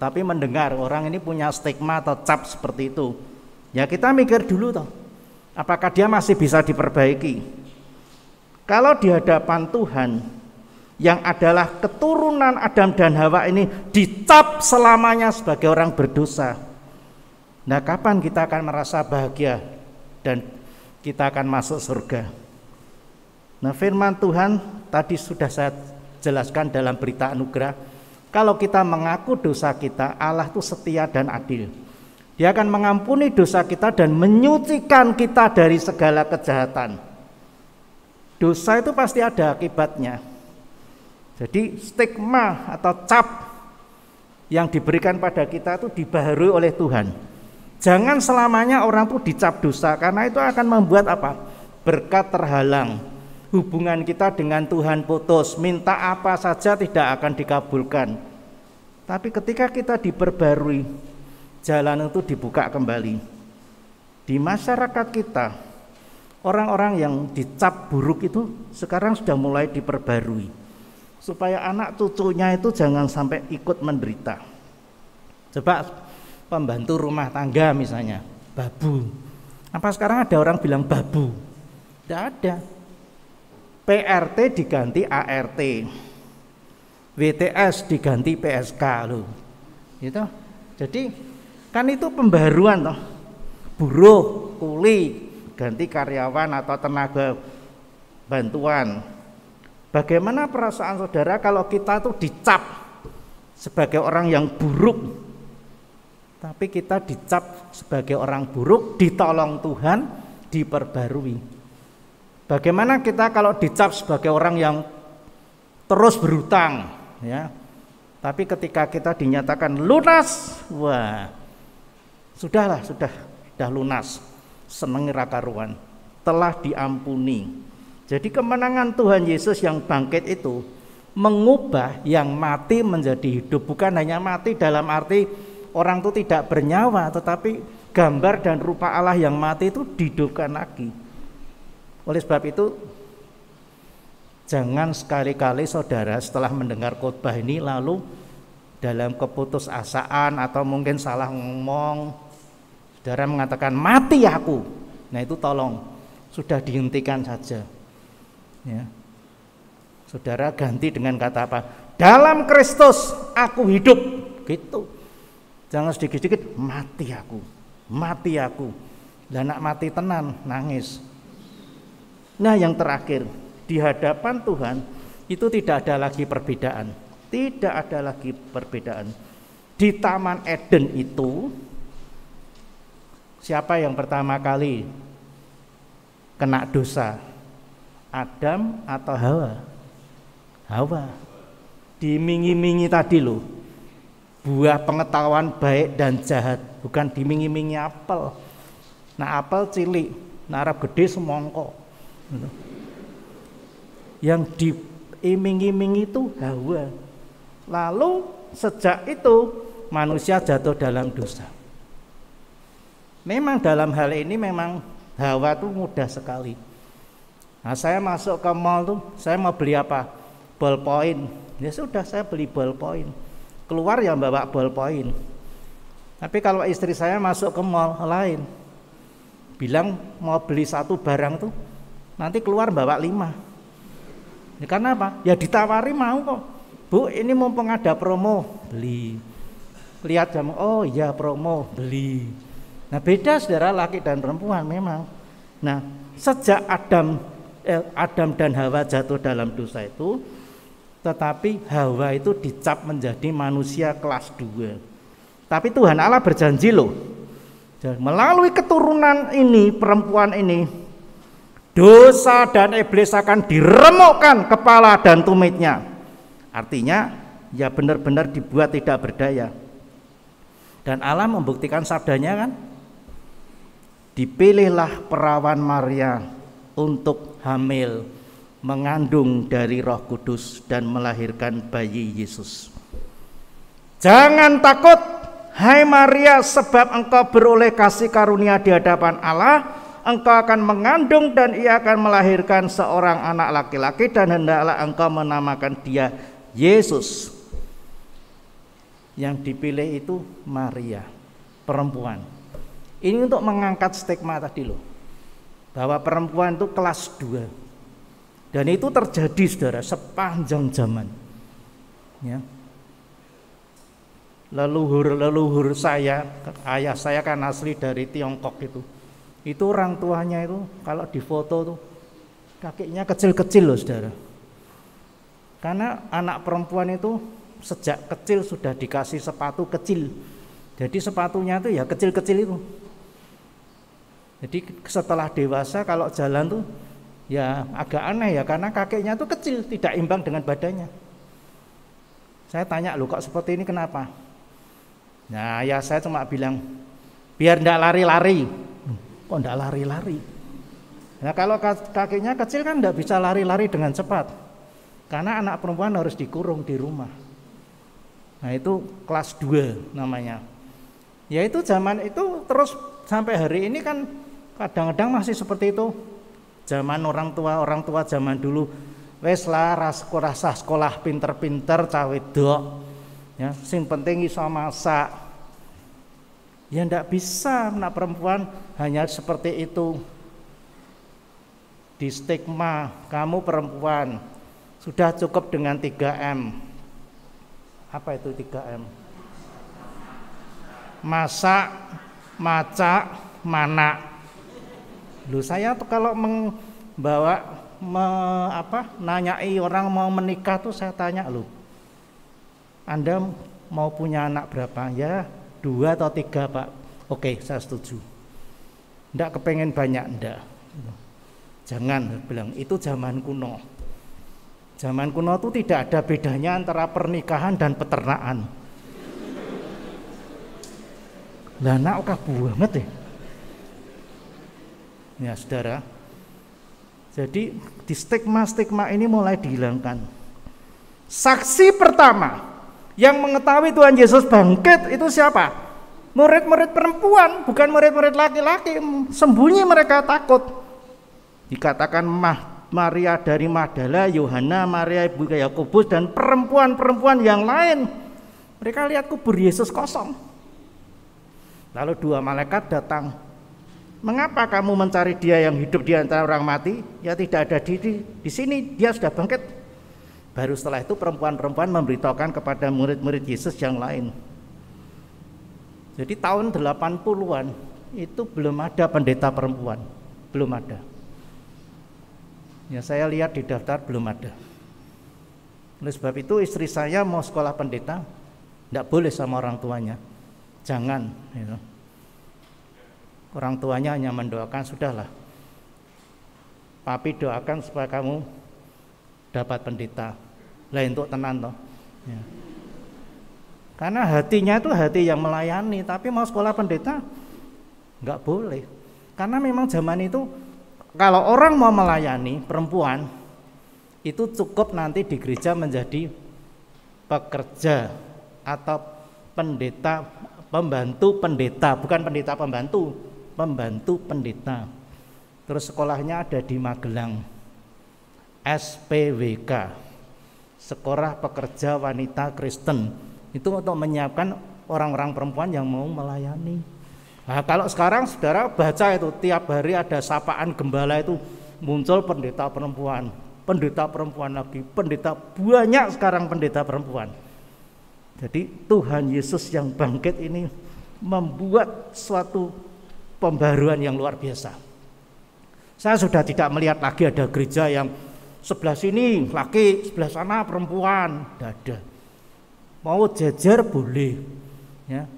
tapi mendengar orang ini punya stigma atau cap seperti itu, ya kita mikir dulu toh, apakah dia masih bisa diperbaiki. Kalau di hadapan Tuhan yang adalah keturunan Adam dan Hawa ini dicap selamanya sebagai orang berdosa, nah kapan kita akan merasa bahagia dan kita akan masuk surga? Nah firman Tuhan tadi sudah saya jelaskan dalam berita anugerah, kalau kita mengaku dosa kita, Allah itu setia dan adil. Dia akan mengampuni dosa kita dan menyucikan kita dari segala kejahatan. Dosa itu pasti ada akibatnya. Jadi stigma atau cap yang diberikan pada kita itu dibaharui oleh Tuhan. Jangan selamanya orang itu dicap dosa, karena itu akan membuat apa? Berkat terhalang. Hubungan kita dengan Tuhan putus, minta apa saja tidak akan dikabulkan. Tapi ketika kita diperbarui, jalan itu dibuka kembali. Di masyarakat kita, orang-orang yang dicap buruk itu sekarang sudah mulai diperbarui, supaya anak cucunya itu jangan sampai ikut menderita. Coba pembantu rumah tangga misalnya, babu. Apa sekarang ada orang bilang babu? Tidak ada. PRT diganti ART, WTS diganti PSK loh. Gitu. Jadi kan itu pembaruan toh. Buruh, kuli, ganti karyawan atau tenaga bantuan. Bagaimana perasaan saudara kalau kita tuh dicap sebagai orang yang buruk, tapi kita dicap sebagai orang buruk, ditolong Tuhan, diperbarui. Bagaimana kita kalau dicap sebagai orang yang terus berhutang, ya, tapi ketika kita dinyatakan lunas, wah, sudah lunas, seneng ra karuan, telah diampuni. Jadi kemenangan Tuhan Yesus yang bangkit itu mengubah yang mati menjadi hidup. Bukan hanya mati dalam arti orang itu tidak bernyawa, tetapi gambar dan rupa Allah yang mati itu dihidupkan lagi. Oleh sebab itu jangan sekali-kali saudara setelah mendengar khotbah ini lalu dalam keputusasaan atau mungkin salah ngomong, saudara mengatakan mati aku. Nah itu tolong sudah dihentikan saja. Ya. Saudara ganti dengan kata apa? Dalam Kristus aku hidup, gitu. Jangan sedikit-sedikit mati aku. Lah nak mati tenan nangis. Nah yang terakhir, di hadapan Tuhan itu tidak ada lagi perbedaan. Tidak ada lagi perbedaan. Di Taman Eden itu siapa yang pertama kali kena dosa? Adam atau Hawa? Hawa. Dimingi-mingi tadi loh, buah pengetahuan baik dan jahat, bukan dimingi-mingi apel. Nah apel cilik, nah Arab gede semongko. Yang diiming-imingi itu Hawa. Lalu sejak itu manusia jatuh dalam dosa. Memang dalam hal ini memang Hawa itu mudah sekali. Nah saya masuk ke mall tuh, saya mau beli apa? Ballpoint. Ya sudah saya beli ballpoint. Keluar ya bawa ballpoint. Tapi kalau istri saya masuk ke mall lain, bilang mau beli satu barang tuh, nanti keluar bawa 5. Ya, karena apa? Ya ditawari mau kok. Bu ini mumpung ada promo, beli. Lihat jam, oh iya promo, beli. Nah beda saudara laki dan perempuan memang. Nah sejak Adam dan Hawa jatuh dalam dosa itu, tetapi Hawa itu dicap menjadi manusia kelas 2. Tapi Tuhan Allah berjanji loh, melalui keturunan ini, perempuan ini, dosa dan iblis akan diremukkan kepala dan tumitnya. Artinya ya benar-benar dibuat tidak berdaya. Dan Allah membuktikan sabdanya kan, dipilihlah perawan Maria untuk hamil, mengandung dari Roh Kudus dan melahirkan bayi Yesus. Jangan takut, hai Maria, sebab engkau beroleh kasih karunia di hadapan Allah. Engkau akan mengandung dan ia akan melahirkan seorang anak laki-laki, dan hendaklah engkau menamakan dia Yesus. Yang dipilih itu Maria, perempuan. Ini untuk mengangkat stigma tadi loh, bahwa perempuan itu kelas 2. Dan itu terjadi saudara sepanjang zaman ya. Leluhur saya, ayah saya kan asli dari Tiongkok itu orang tuanya itu kalau difoto tuh kakinya kecil-kecil loh saudara. Karena anak perempuan itu sejak kecil sudah dikasih sepatu kecil. Jadi sepatunya tuh ya kecil-kecil itu. Jadi setelah dewasa kalau jalan tuh ya agak aneh ya, karena kakinya tuh kecil, tidak imbang dengan badannya. Saya tanya, loh kok seperti ini kenapa? Nah ya saya cuma bilang, biar enggak lari-lari. Kok enggak lari-lari? Nah kalau kakinya kecil kan enggak bisa lari-lari dengan cepat, karena anak perempuan harus dikurung di rumah. Nah itu kelas 2 namanya. Ya itu zaman itu terus sampai hari ini kan kadang-kadang masih seperti itu. Zaman orang tua zaman dulu, wes lah rasa sekolah pinter-pinter cawe dok, ya sing penting iso masak. Ya ndak bisa anak perempuan hanya seperti itu. Di stigma, kamu perempuan, sudah cukup dengan 3M. Apa itu 3M? Masak, macak, manak. Loh saya tuh kalau nanyai orang mau menikah tuh saya tanya, loh Anda mau punya anak berapa? Ya 2 atau 3 Pak. Oke, saya setuju. Nggak kepengen banyak, enggak. Jangan, bilang itu zaman kuno. Zaman kuno itu tidak ada bedanya antara pernikahan dan peternakan. Lah nak kah banget ya. Ya saudara. Jadi di stigma-stigma ini mulai dihilangkan. Saksi pertama yang mengetahui Tuhan Yesus bangkit itu siapa? Murid-murid perempuan, bukan murid-murid laki-laki. Sembunyi mereka takut. Dikatakan Maria dari Magdala, Yohana, Maria ibu Yakobus, dan perempuan-perempuan yang lain. Mereka lihat kubur Yesus kosong. Lalu 2 malaikat datang. Mengapa kamu mencari dia yang hidup di antara orang mati? Ya tidak ada di sini, dia sudah bangkit. Baru setelah itu perempuan-perempuan memberitahukan kepada murid-murid Yesus yang lain. Jadi tahun 80-an itu belum ada pendeta perempuan, belum ada. Ya saya lihat di daftar belum ada. Oleh sebab itu istri saya mau sekolah pendeta, tidak boleh sama orang tuanya. Jangan, gitu. Orang tuanya hanya mendoakan, sudahlah. Papi doakan supaya kamu dapat pendeta. Lah untuk tenan toh. Ya. Karena hatinya itu hati yang melayani, tapi mau sekolah pendeta nggak boleh. Karena memang zaman itu kalau orang mau melayani perempuan itu cukup nanti di gereja menjadi pekerja atau pendeta, pembantu pendeta, bukan pendeta pembantu, pembantu pendeta. Terus sekolahnya ada di Magelang, SPWK, Sekolah Pekerja Wanita Kristen. Itu untuk menyiapkan orang-orang perempuan yang mau melayani. Nah, kalau sekarang saudara baca itu tiap hari ada sapaan gembala itu muncul pendeta perempuan lagi, pendeta, banyak sekarang pendeta perempuan. Jadi Tuhan Yesus yang bangkit ini membuat suatu pembaruan yang luar biasa. Saya sudah tidak melihat lagi ada gereja yang sebelah sini laki, sebelah sana perempuan, tidak ada. Mau jajar boleh, ya.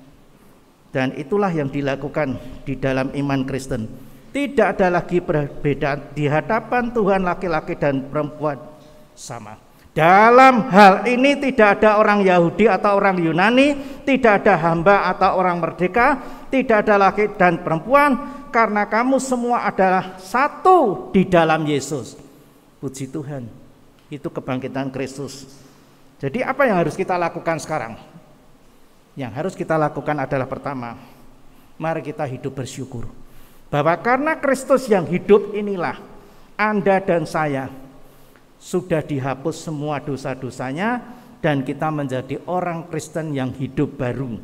Dan itulah yang dilakukan di dalam iman Kristen. Tidak ada lagi perbedaan di hadapan Tuhan, laki-laki dan perempuan sama. Dalam hal ini tidak ada orang Yahudi atau orang Yunani, tidak ada hamba atau orang merdeka, tidak ada laki dan perempuan, karena kamu semua adalah satu di dalam Yesus. Puji Tuhan, itu kebangkitan Kristus. Jadi apa yang harus kita lakukan sekarang? Yang harus kita lakukan adalah pertama, mari kita hidup bersyukur. Bahwa karena Kristus yang hidup inilah, Anda dan saya sudah dihapus semua dosa-dosanya dan kita menjadi orang Kristen yang hidup baru.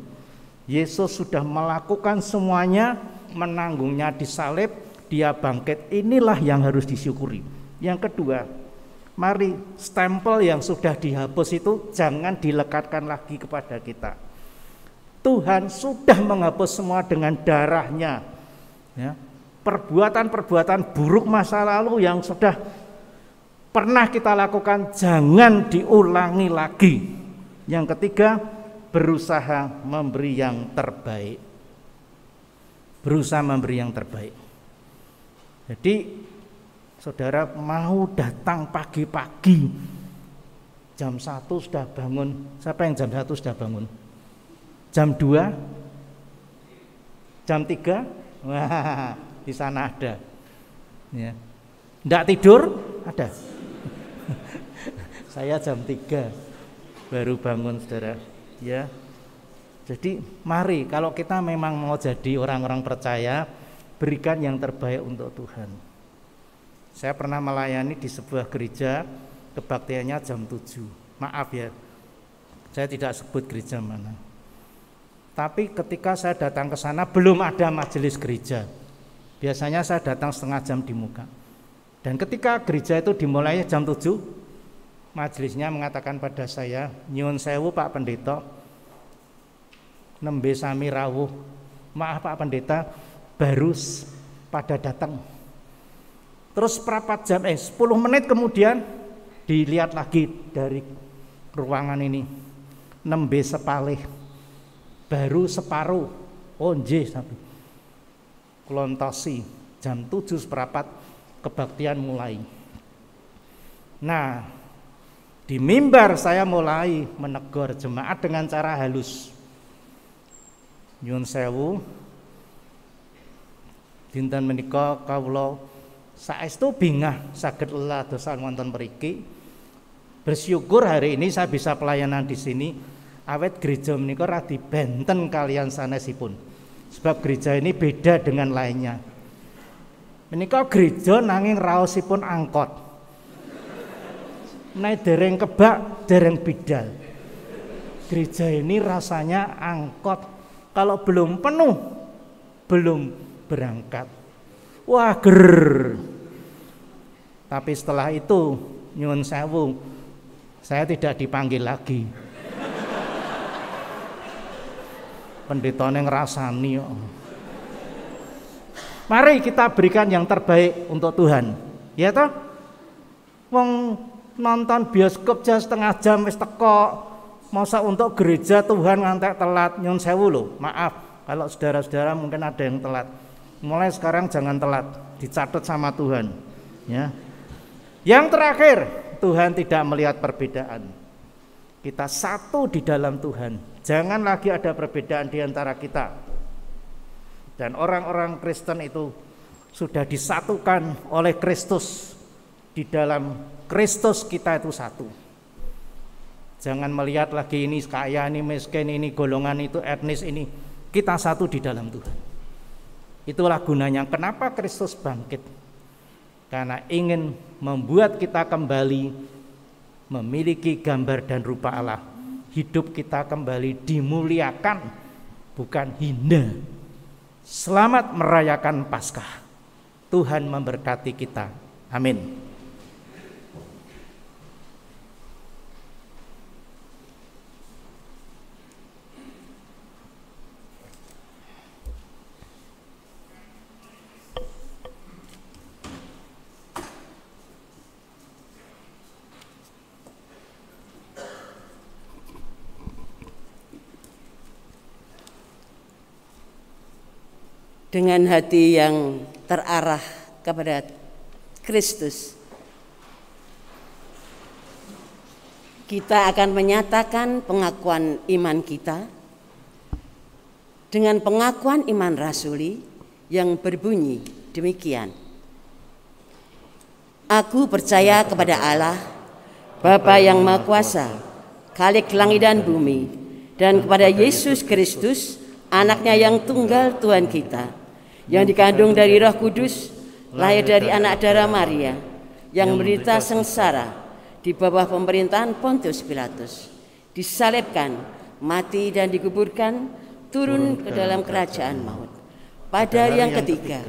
Yesus sudah melakukan semuanya, menanggungnya di salib, dia bangkit. Inilah yang harus disyukuri. Yang kedua, mari stempel yang sudah dihapus itu jangan dilekatkan lagi kepada kita. Tuhan sudah menghapus semua dengan darahnya, ya. Perbuatan-perbuatan buruk masa lalu yang sudah pernah kita lakukan jangan diulangi lagi. Yang ketiga, berusaha memberi yang terbaik. Berusaha memberi yang terbaik. Jadi saudara mau datang pagi-pagi, jam 1 sudah bangun. Siapa yang jam 1 sudah bangun? Jam 2? Jam 3? Wah, di sana ada. Ya. Nggak tidur? Ada. Saya jam 3 baru bangun, saudara. Ya. Jadi mari kalau kita memang mau jadi orang-orang percaya, berikan yang terbaik untuk Tuhan. Saya pernah melayani di sebuah gereja, kebaktiannya jam 7. Maaf ya, saya tidak sebut gereja mana. Tapi ketika saya datang ke sana belum ada majelis gereja. Biasanya saya datang setengah jam di muka. Dan ketika gereja itu dimulai jam 7, majelisnya mengatakan pada saya, nyuwun sewu Pak Pendeta, nembe sami rawuh. Maaf Pak Pendeta, baru pada datang. Terus 10 menit kemudian dilihat lagi dari ruangan ini, nembe sepalih, baru separuh. Oh nggih, klontosi jam 7:15 kebaktian mulai. Nah, di mimbar saya mulai menegur jemaat dengan cara halus. Nyuwun sewu, dinten menika kawula saestu bingah saged leladosan wonten mriki. Bersyukur hari ini saya bisa pelayanan di sini, awet gereja menika radi benten kalian sanesipun. Sebab gereja ini beda dengan lainnya. Menika gereja nanging raosipun angkot. Nek dereng kebak, dereng bidal. Gereja ini rasanya angkot. Kalau belum penuh, belum berangkat. Wah, ger. Tapi setelah itu, nyuwun sewu, saya tidak dipanggil lagi. Pendetane ngrasani kok. Mari kita berikan yang terbaik untuk Tuhan. Ya toh? Wong nonton bioskop jam setengah jam wis teko. Masa untuk gereja Tuhan ngantek telat, nyuwun sewu lho. Maaf kalau saudara-saudara mungkin ada yang telat. Mulai sekarang jangan telat, dicatat sama Tuhan, ya. Yang terakhir, Tuhan tidak melihat perbedaan. Kita satu di dalam Tuhan. Jangan lagi ada perbedaan di antara kita. Dan orang-orang Kristen itu sudah disatukan oleh Kristus. Di dalam Kristus kita itu satu. Jangan melihat lagi ini kaya, ini miskin, ini golongan, itu etnis, ini. Kita satu di dalam Tuhan. Itulah gunanya kenapa Kristus bangkit. Karena ingin membuat kita kembali memiliki gambar dan rupa Allah. Hidup kita kembali dimuliakan, bukan hina. Selamat merayakan Paskah. Tuhan memberkati kita. Amin. Dengan hati yang terarah kepada Kristus, kita akan menyatakan pengakuan iman kita dengan pengakuan iman rasuli yang berbunyi demikian. Aku percaya kepada Allah, Bapa yang Maha Kuasa, Khalik langit dan bumi, dan kepada Yesus Kristus, anaknya yang tunggal Tuhan kita, yang dikandung dari Roh Kudus, lahir dari anak darah Maria, yang menderita sengsara di bawah pemerintahan Pontius Pilatus, disalibkan, mati dan dikuburkan, turun ke dalam kerajaan maut. Pada hari yang ketiga,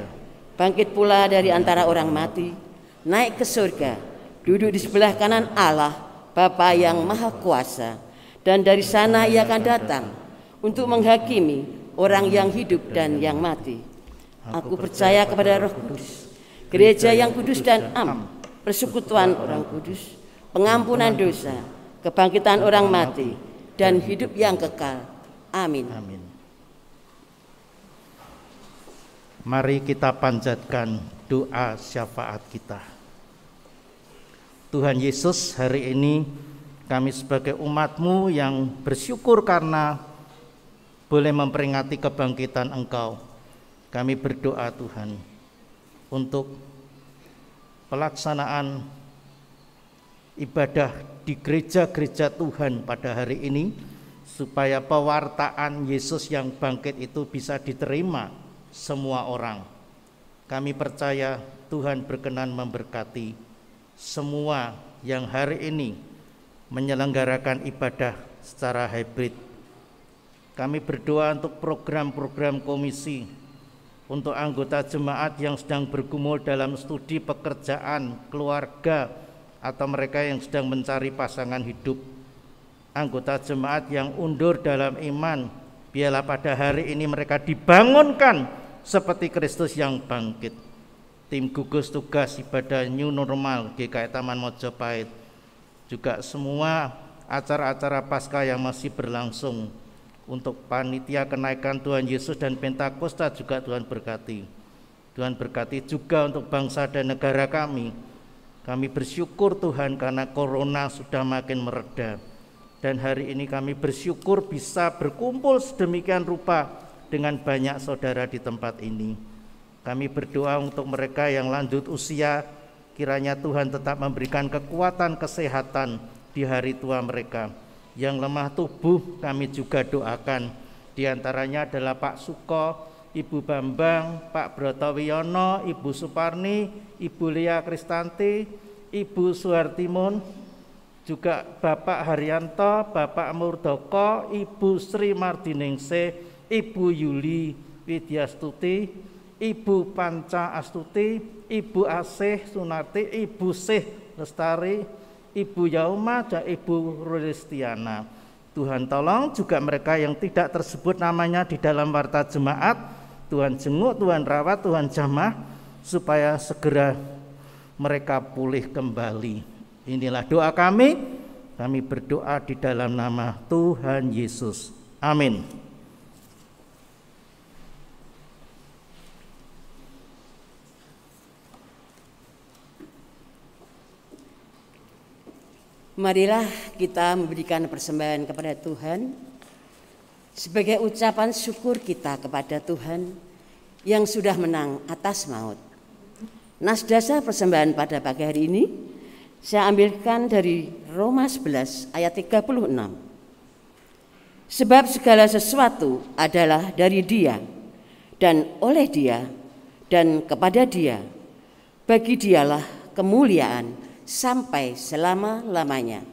bangkit pula dari antara orang mati, naik ke surga, duduk di sebelah kanan Allah, Bapa yang Maha Kuasa, dan dari sana ia akan datang untuk menghakimi orang yang hidup dan yang mati. Aku percaya kepada Roh Kudus, gereja yang kudus dan am, persekutuan orang kudus, pengampunan dosa, kebangkitan orang mati, dan hidup yang kekal. Amin. Amin. Mari kita panjatkan doa syafaat kita. Tuhan Yesus, hari ini kami sebagai umat-Mu yang bersyukur karena boleh memperingati kebangkitan Engkau. Kami berdoa Tuhan untuk pelaksanaan ibadah di gereja-gereja Tuhan pada hari ini, supaya pewartaan Yesus yang bangkit itu bisa diterima semua orang. Kami percaya Tuhan berkenan memberkati semua yang hari ini menyelenggarakan ibadah secara hybrid. Kami berdoa untuk program-program komisi, untuk anggota jemaat yang sedang bergumul dalam studi pekerjaan, keluarga, atau mereka yang sedang mencari pasangan hidup. Anggota jemaat yang undur dalam iman, biarlah pada hari ini mereka dibangunkan seperti Kristus yang bangkit. Tim gugus tugas ibadah New Normal GKI Taman Mojopahit, juga semua acara-acara Paskah yang masih berlangsung, untuk panitia kenaikan Tuhan Yesus dan Pentakosta juga Tuhan berkati. Tuhan berkati juga untuk bangsa dan negara kami. Kami bersyukur Tuhan karena corona sudah makin mereda, dan hari ini kami bersyukur bisa berkumpul sedemikian rupa dengan banyak saudara di tempat ini. Kami berdoa untuk mereka yang lanjut usia, kiranya Tuhan tetap memberikan kekuatan kesehatan di hari tua mereka. Yang lemah tubuh kami juga doakan, di antaranya adalah Pak Suko, Ibu Bambang, Pak Brotowiono, Ibu Suparni, Ibu Lia Kristanti, Ibu Suhartimun, juga Bapak Haryanto, Bapak Murdoko, Ibu Sri Mardiningsih, Ibu Yuli Widyastuti, Ibu Panca Astuti, Ibu Asih Sunarti, Ibu Sih Lestari, Ibu Yauma, dan Ibu Rulistiana. Tuhan tolong juga mereka yang tidak tersebut namanya di dalam warta jemaat, Tuhan jenguk, Tuhan rawat, Tuhan jamah, supaya segera mereka pulih kembali. Inilah doa kami berdoa di dalam nama Tuhan Yesus. Amin. Marilah kita memberikan persembahan kepada Tuhan sebagai ucapan syukur kita kepada Tuhan yang sudah menang atas maut. Nas dasar persembahan pada pagi hari ini saya ambilkan dari Roma 11 ayat 36. Sebab segala sesuatu adalah dari Dia dan oleh Dia dan kepada Dia. Bagi Dialah kemuliaan sampai selama-lamanya.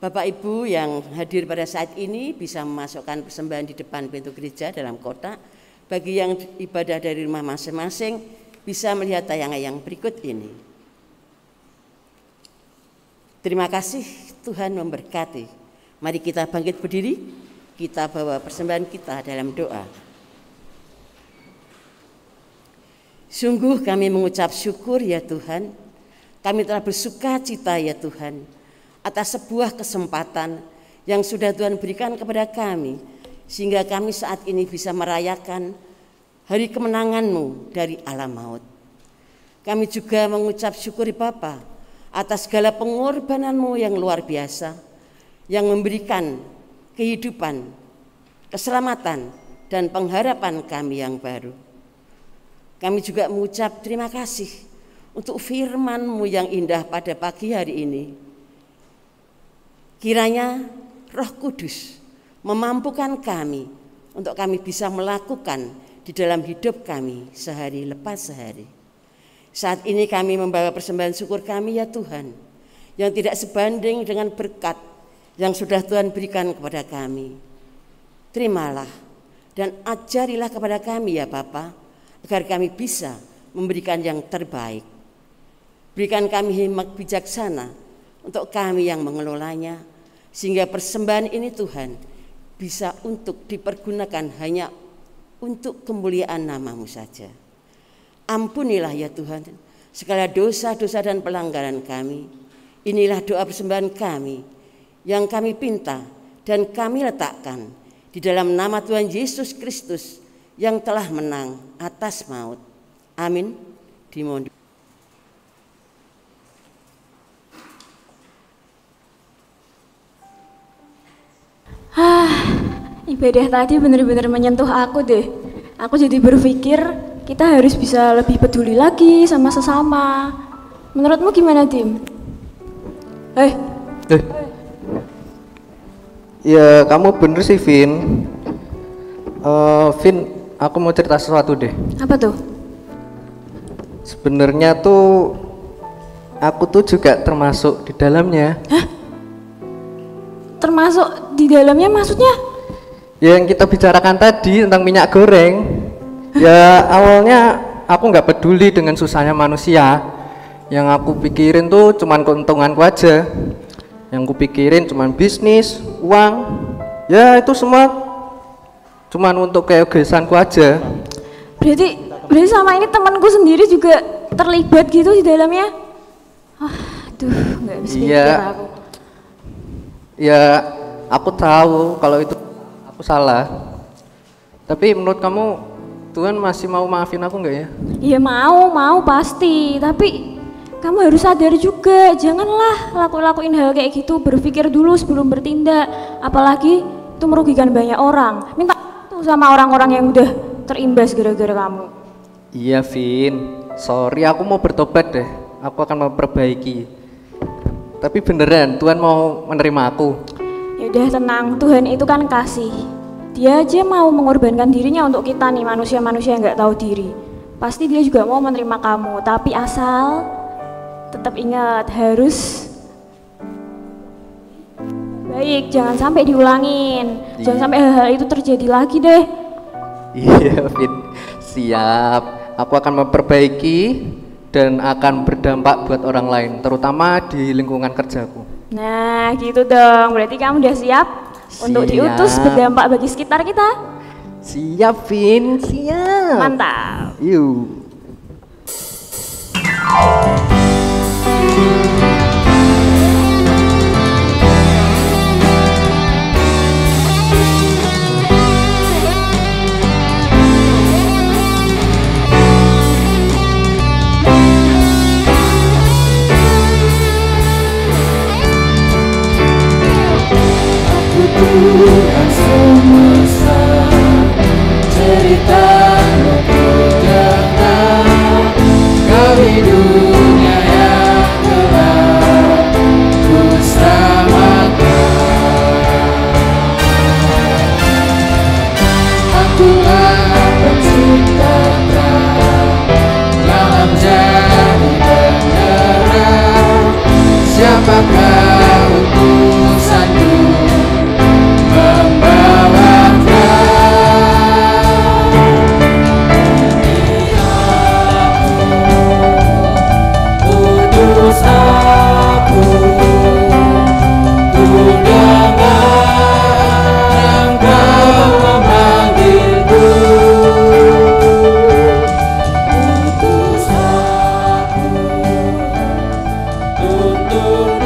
Bapak Ibu yang hadir pada saat ini bisa memasukkan persembahan di depan pintu gereja dalam kotak. Bagi yang ibadah dari rumah masing-masing bisa melihat tayangan yang berikut ini. Terima kasih, Tuhan memberkati. Mari kita bangkit berdiri, kita bawa persembahan kita dalam doa. Sungguh kami mengucap syukur ya Tuhan. Kami telah bersuka cita ya Tuhan atas sebuah kesempatan yang sudah Tuhan berikan kepada kami, sehingga kami saat ini bisa merayakan hari kemenangan-Mu dari alam maut. Kami juga mengucap syukur Bapa atas segala pengorbananmu yang luar biasa, yang memberikan kehidupan, keselamatan, dan pengharapan kami yang baru. Kami juga mengucap terima kasih untuk firman-Mu yang indah pada pagi hari ini. Kiranya Roh Kudus memampukan kami untuk kami bisa melakukan di dalam hidup kami sehari lepas sehari. Saat ini kami membawa persembahan syukur kami ya Tuhan, yang tidak sebanding dengan berkat yang sudah Tuhan berikan kepada kami. Terimalah dan ajarilah kepada kami ya Bapa, agar kami bisa memberikan yang terbaik. Berikan kami hikmat bijaksana untuk kami yang mengelolanya, sehingga persembahan ini Tuhan bisa untuk dipergunakan hanya untuk kemuliaan nama-Mu saja. Ampunilah ya Tuhan segala dosa-dosa dan pelanggaran kami. Inilah doa persembahan kami yang kami pinta dan kami letakkan di dalam nama Tuhan Yesus Kristus yang telah menang atas maut. Amin. Dimohon. Ibadah tadi benar-benar menyentuh aku deh. Aku jadi berpikir kita harus bisa lebih peduli lagi sama sesama. Menurutmu gimana, Dim? Ya kamu bener sih, Vin. Vin, aku mau cerita sesuatu deh. Apa tuh? Sebenarnya tuh aku tuh juga termasuk di dalamnya. Hah? Termasuk di dalamnya maksudnya? Ya, yang kita bicarakan tadi tentang minyak goreng. Ya awalnya aku nggak peduli dengan susahnya manusia. Yang aku pikirin tuh cuman keuntunganku aja. Yang aku pikirin cuman bisnis, uang. Ya itu semua cuman untuk keegoisanku aja. Berarti sama ini temanku sendiri juga terlibat gitu di dalamnya? Aduh, nggak bisa pikir aku. Ya aku tahu kalau itu aku salah. Tapi menurut kamu Tuhan masih mau maafin aku nggak ya? Iya mau pasti. Tapi kamu harus sadar juga, janganlah lakuin hal kayak gitu. Berpikir dulu sebelum bertindak. Apalagi itu merugikan banyak orang. Minta tuh sama orang-orang yang udah terimbas gara-gara kamu. Iya Vin, sorry aku mau bertobat deh. Aku akan memperbaiki. Tapi beneran Tuhan mau menerima aku. Ya udah tenang, Tuhan itu kan kasih. Dia aja mau mengorbankan dirinya untuk kita nih manusia-manusia yang nggak tahu diri. Pasti dia juga mau menerima kamu. Tapi asal tetap ingat harus baik, jangan sampai diulangin. Jangan sampai hal-hal itu terjadi lagi deh. Iya Vin, siap. Aku akan memperbaiki dan akan berdampak buat orang lain, terutama di lingkungan kerjaku. Nah gitu dong, berarti kamu udah siap untuk diutus berdampak bagi sekitar kita? Siap Vin, siap. Mantap. Yuk. Tuhan semesta, ceritamu ku dengar, kau di dunia yang gelap, ku selamatkan. Akulah pencipta terang, yang menjadi penerang, siapakah utusanku tuntun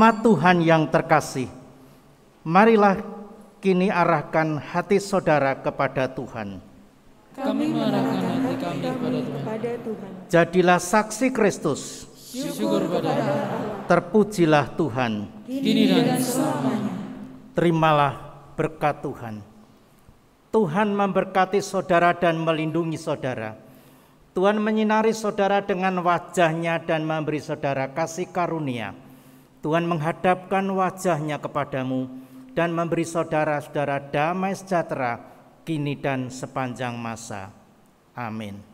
Jemaat Tuhan yang terkasih, marilah kini arahkan hati saudara kepada Tuhan. Kami mengarahkan hati kami kepada Tuhan. Jadilah saksi Kristus. Syukur pada Allah. Terpujilah Tuhan. Kini dan selamanya. Terimalah berkat Tuhan. Tuhan memberkati saudara dan melindungi saudara. Tuhan menyinari saudara dengan wajah-Nya dan memberi saudara kasih karunia. Tuhan menghadapkan wajah-Nya kepadamu dan memberi saudara-saudara damai sejahtera kini dan sepanjang masa. Amin.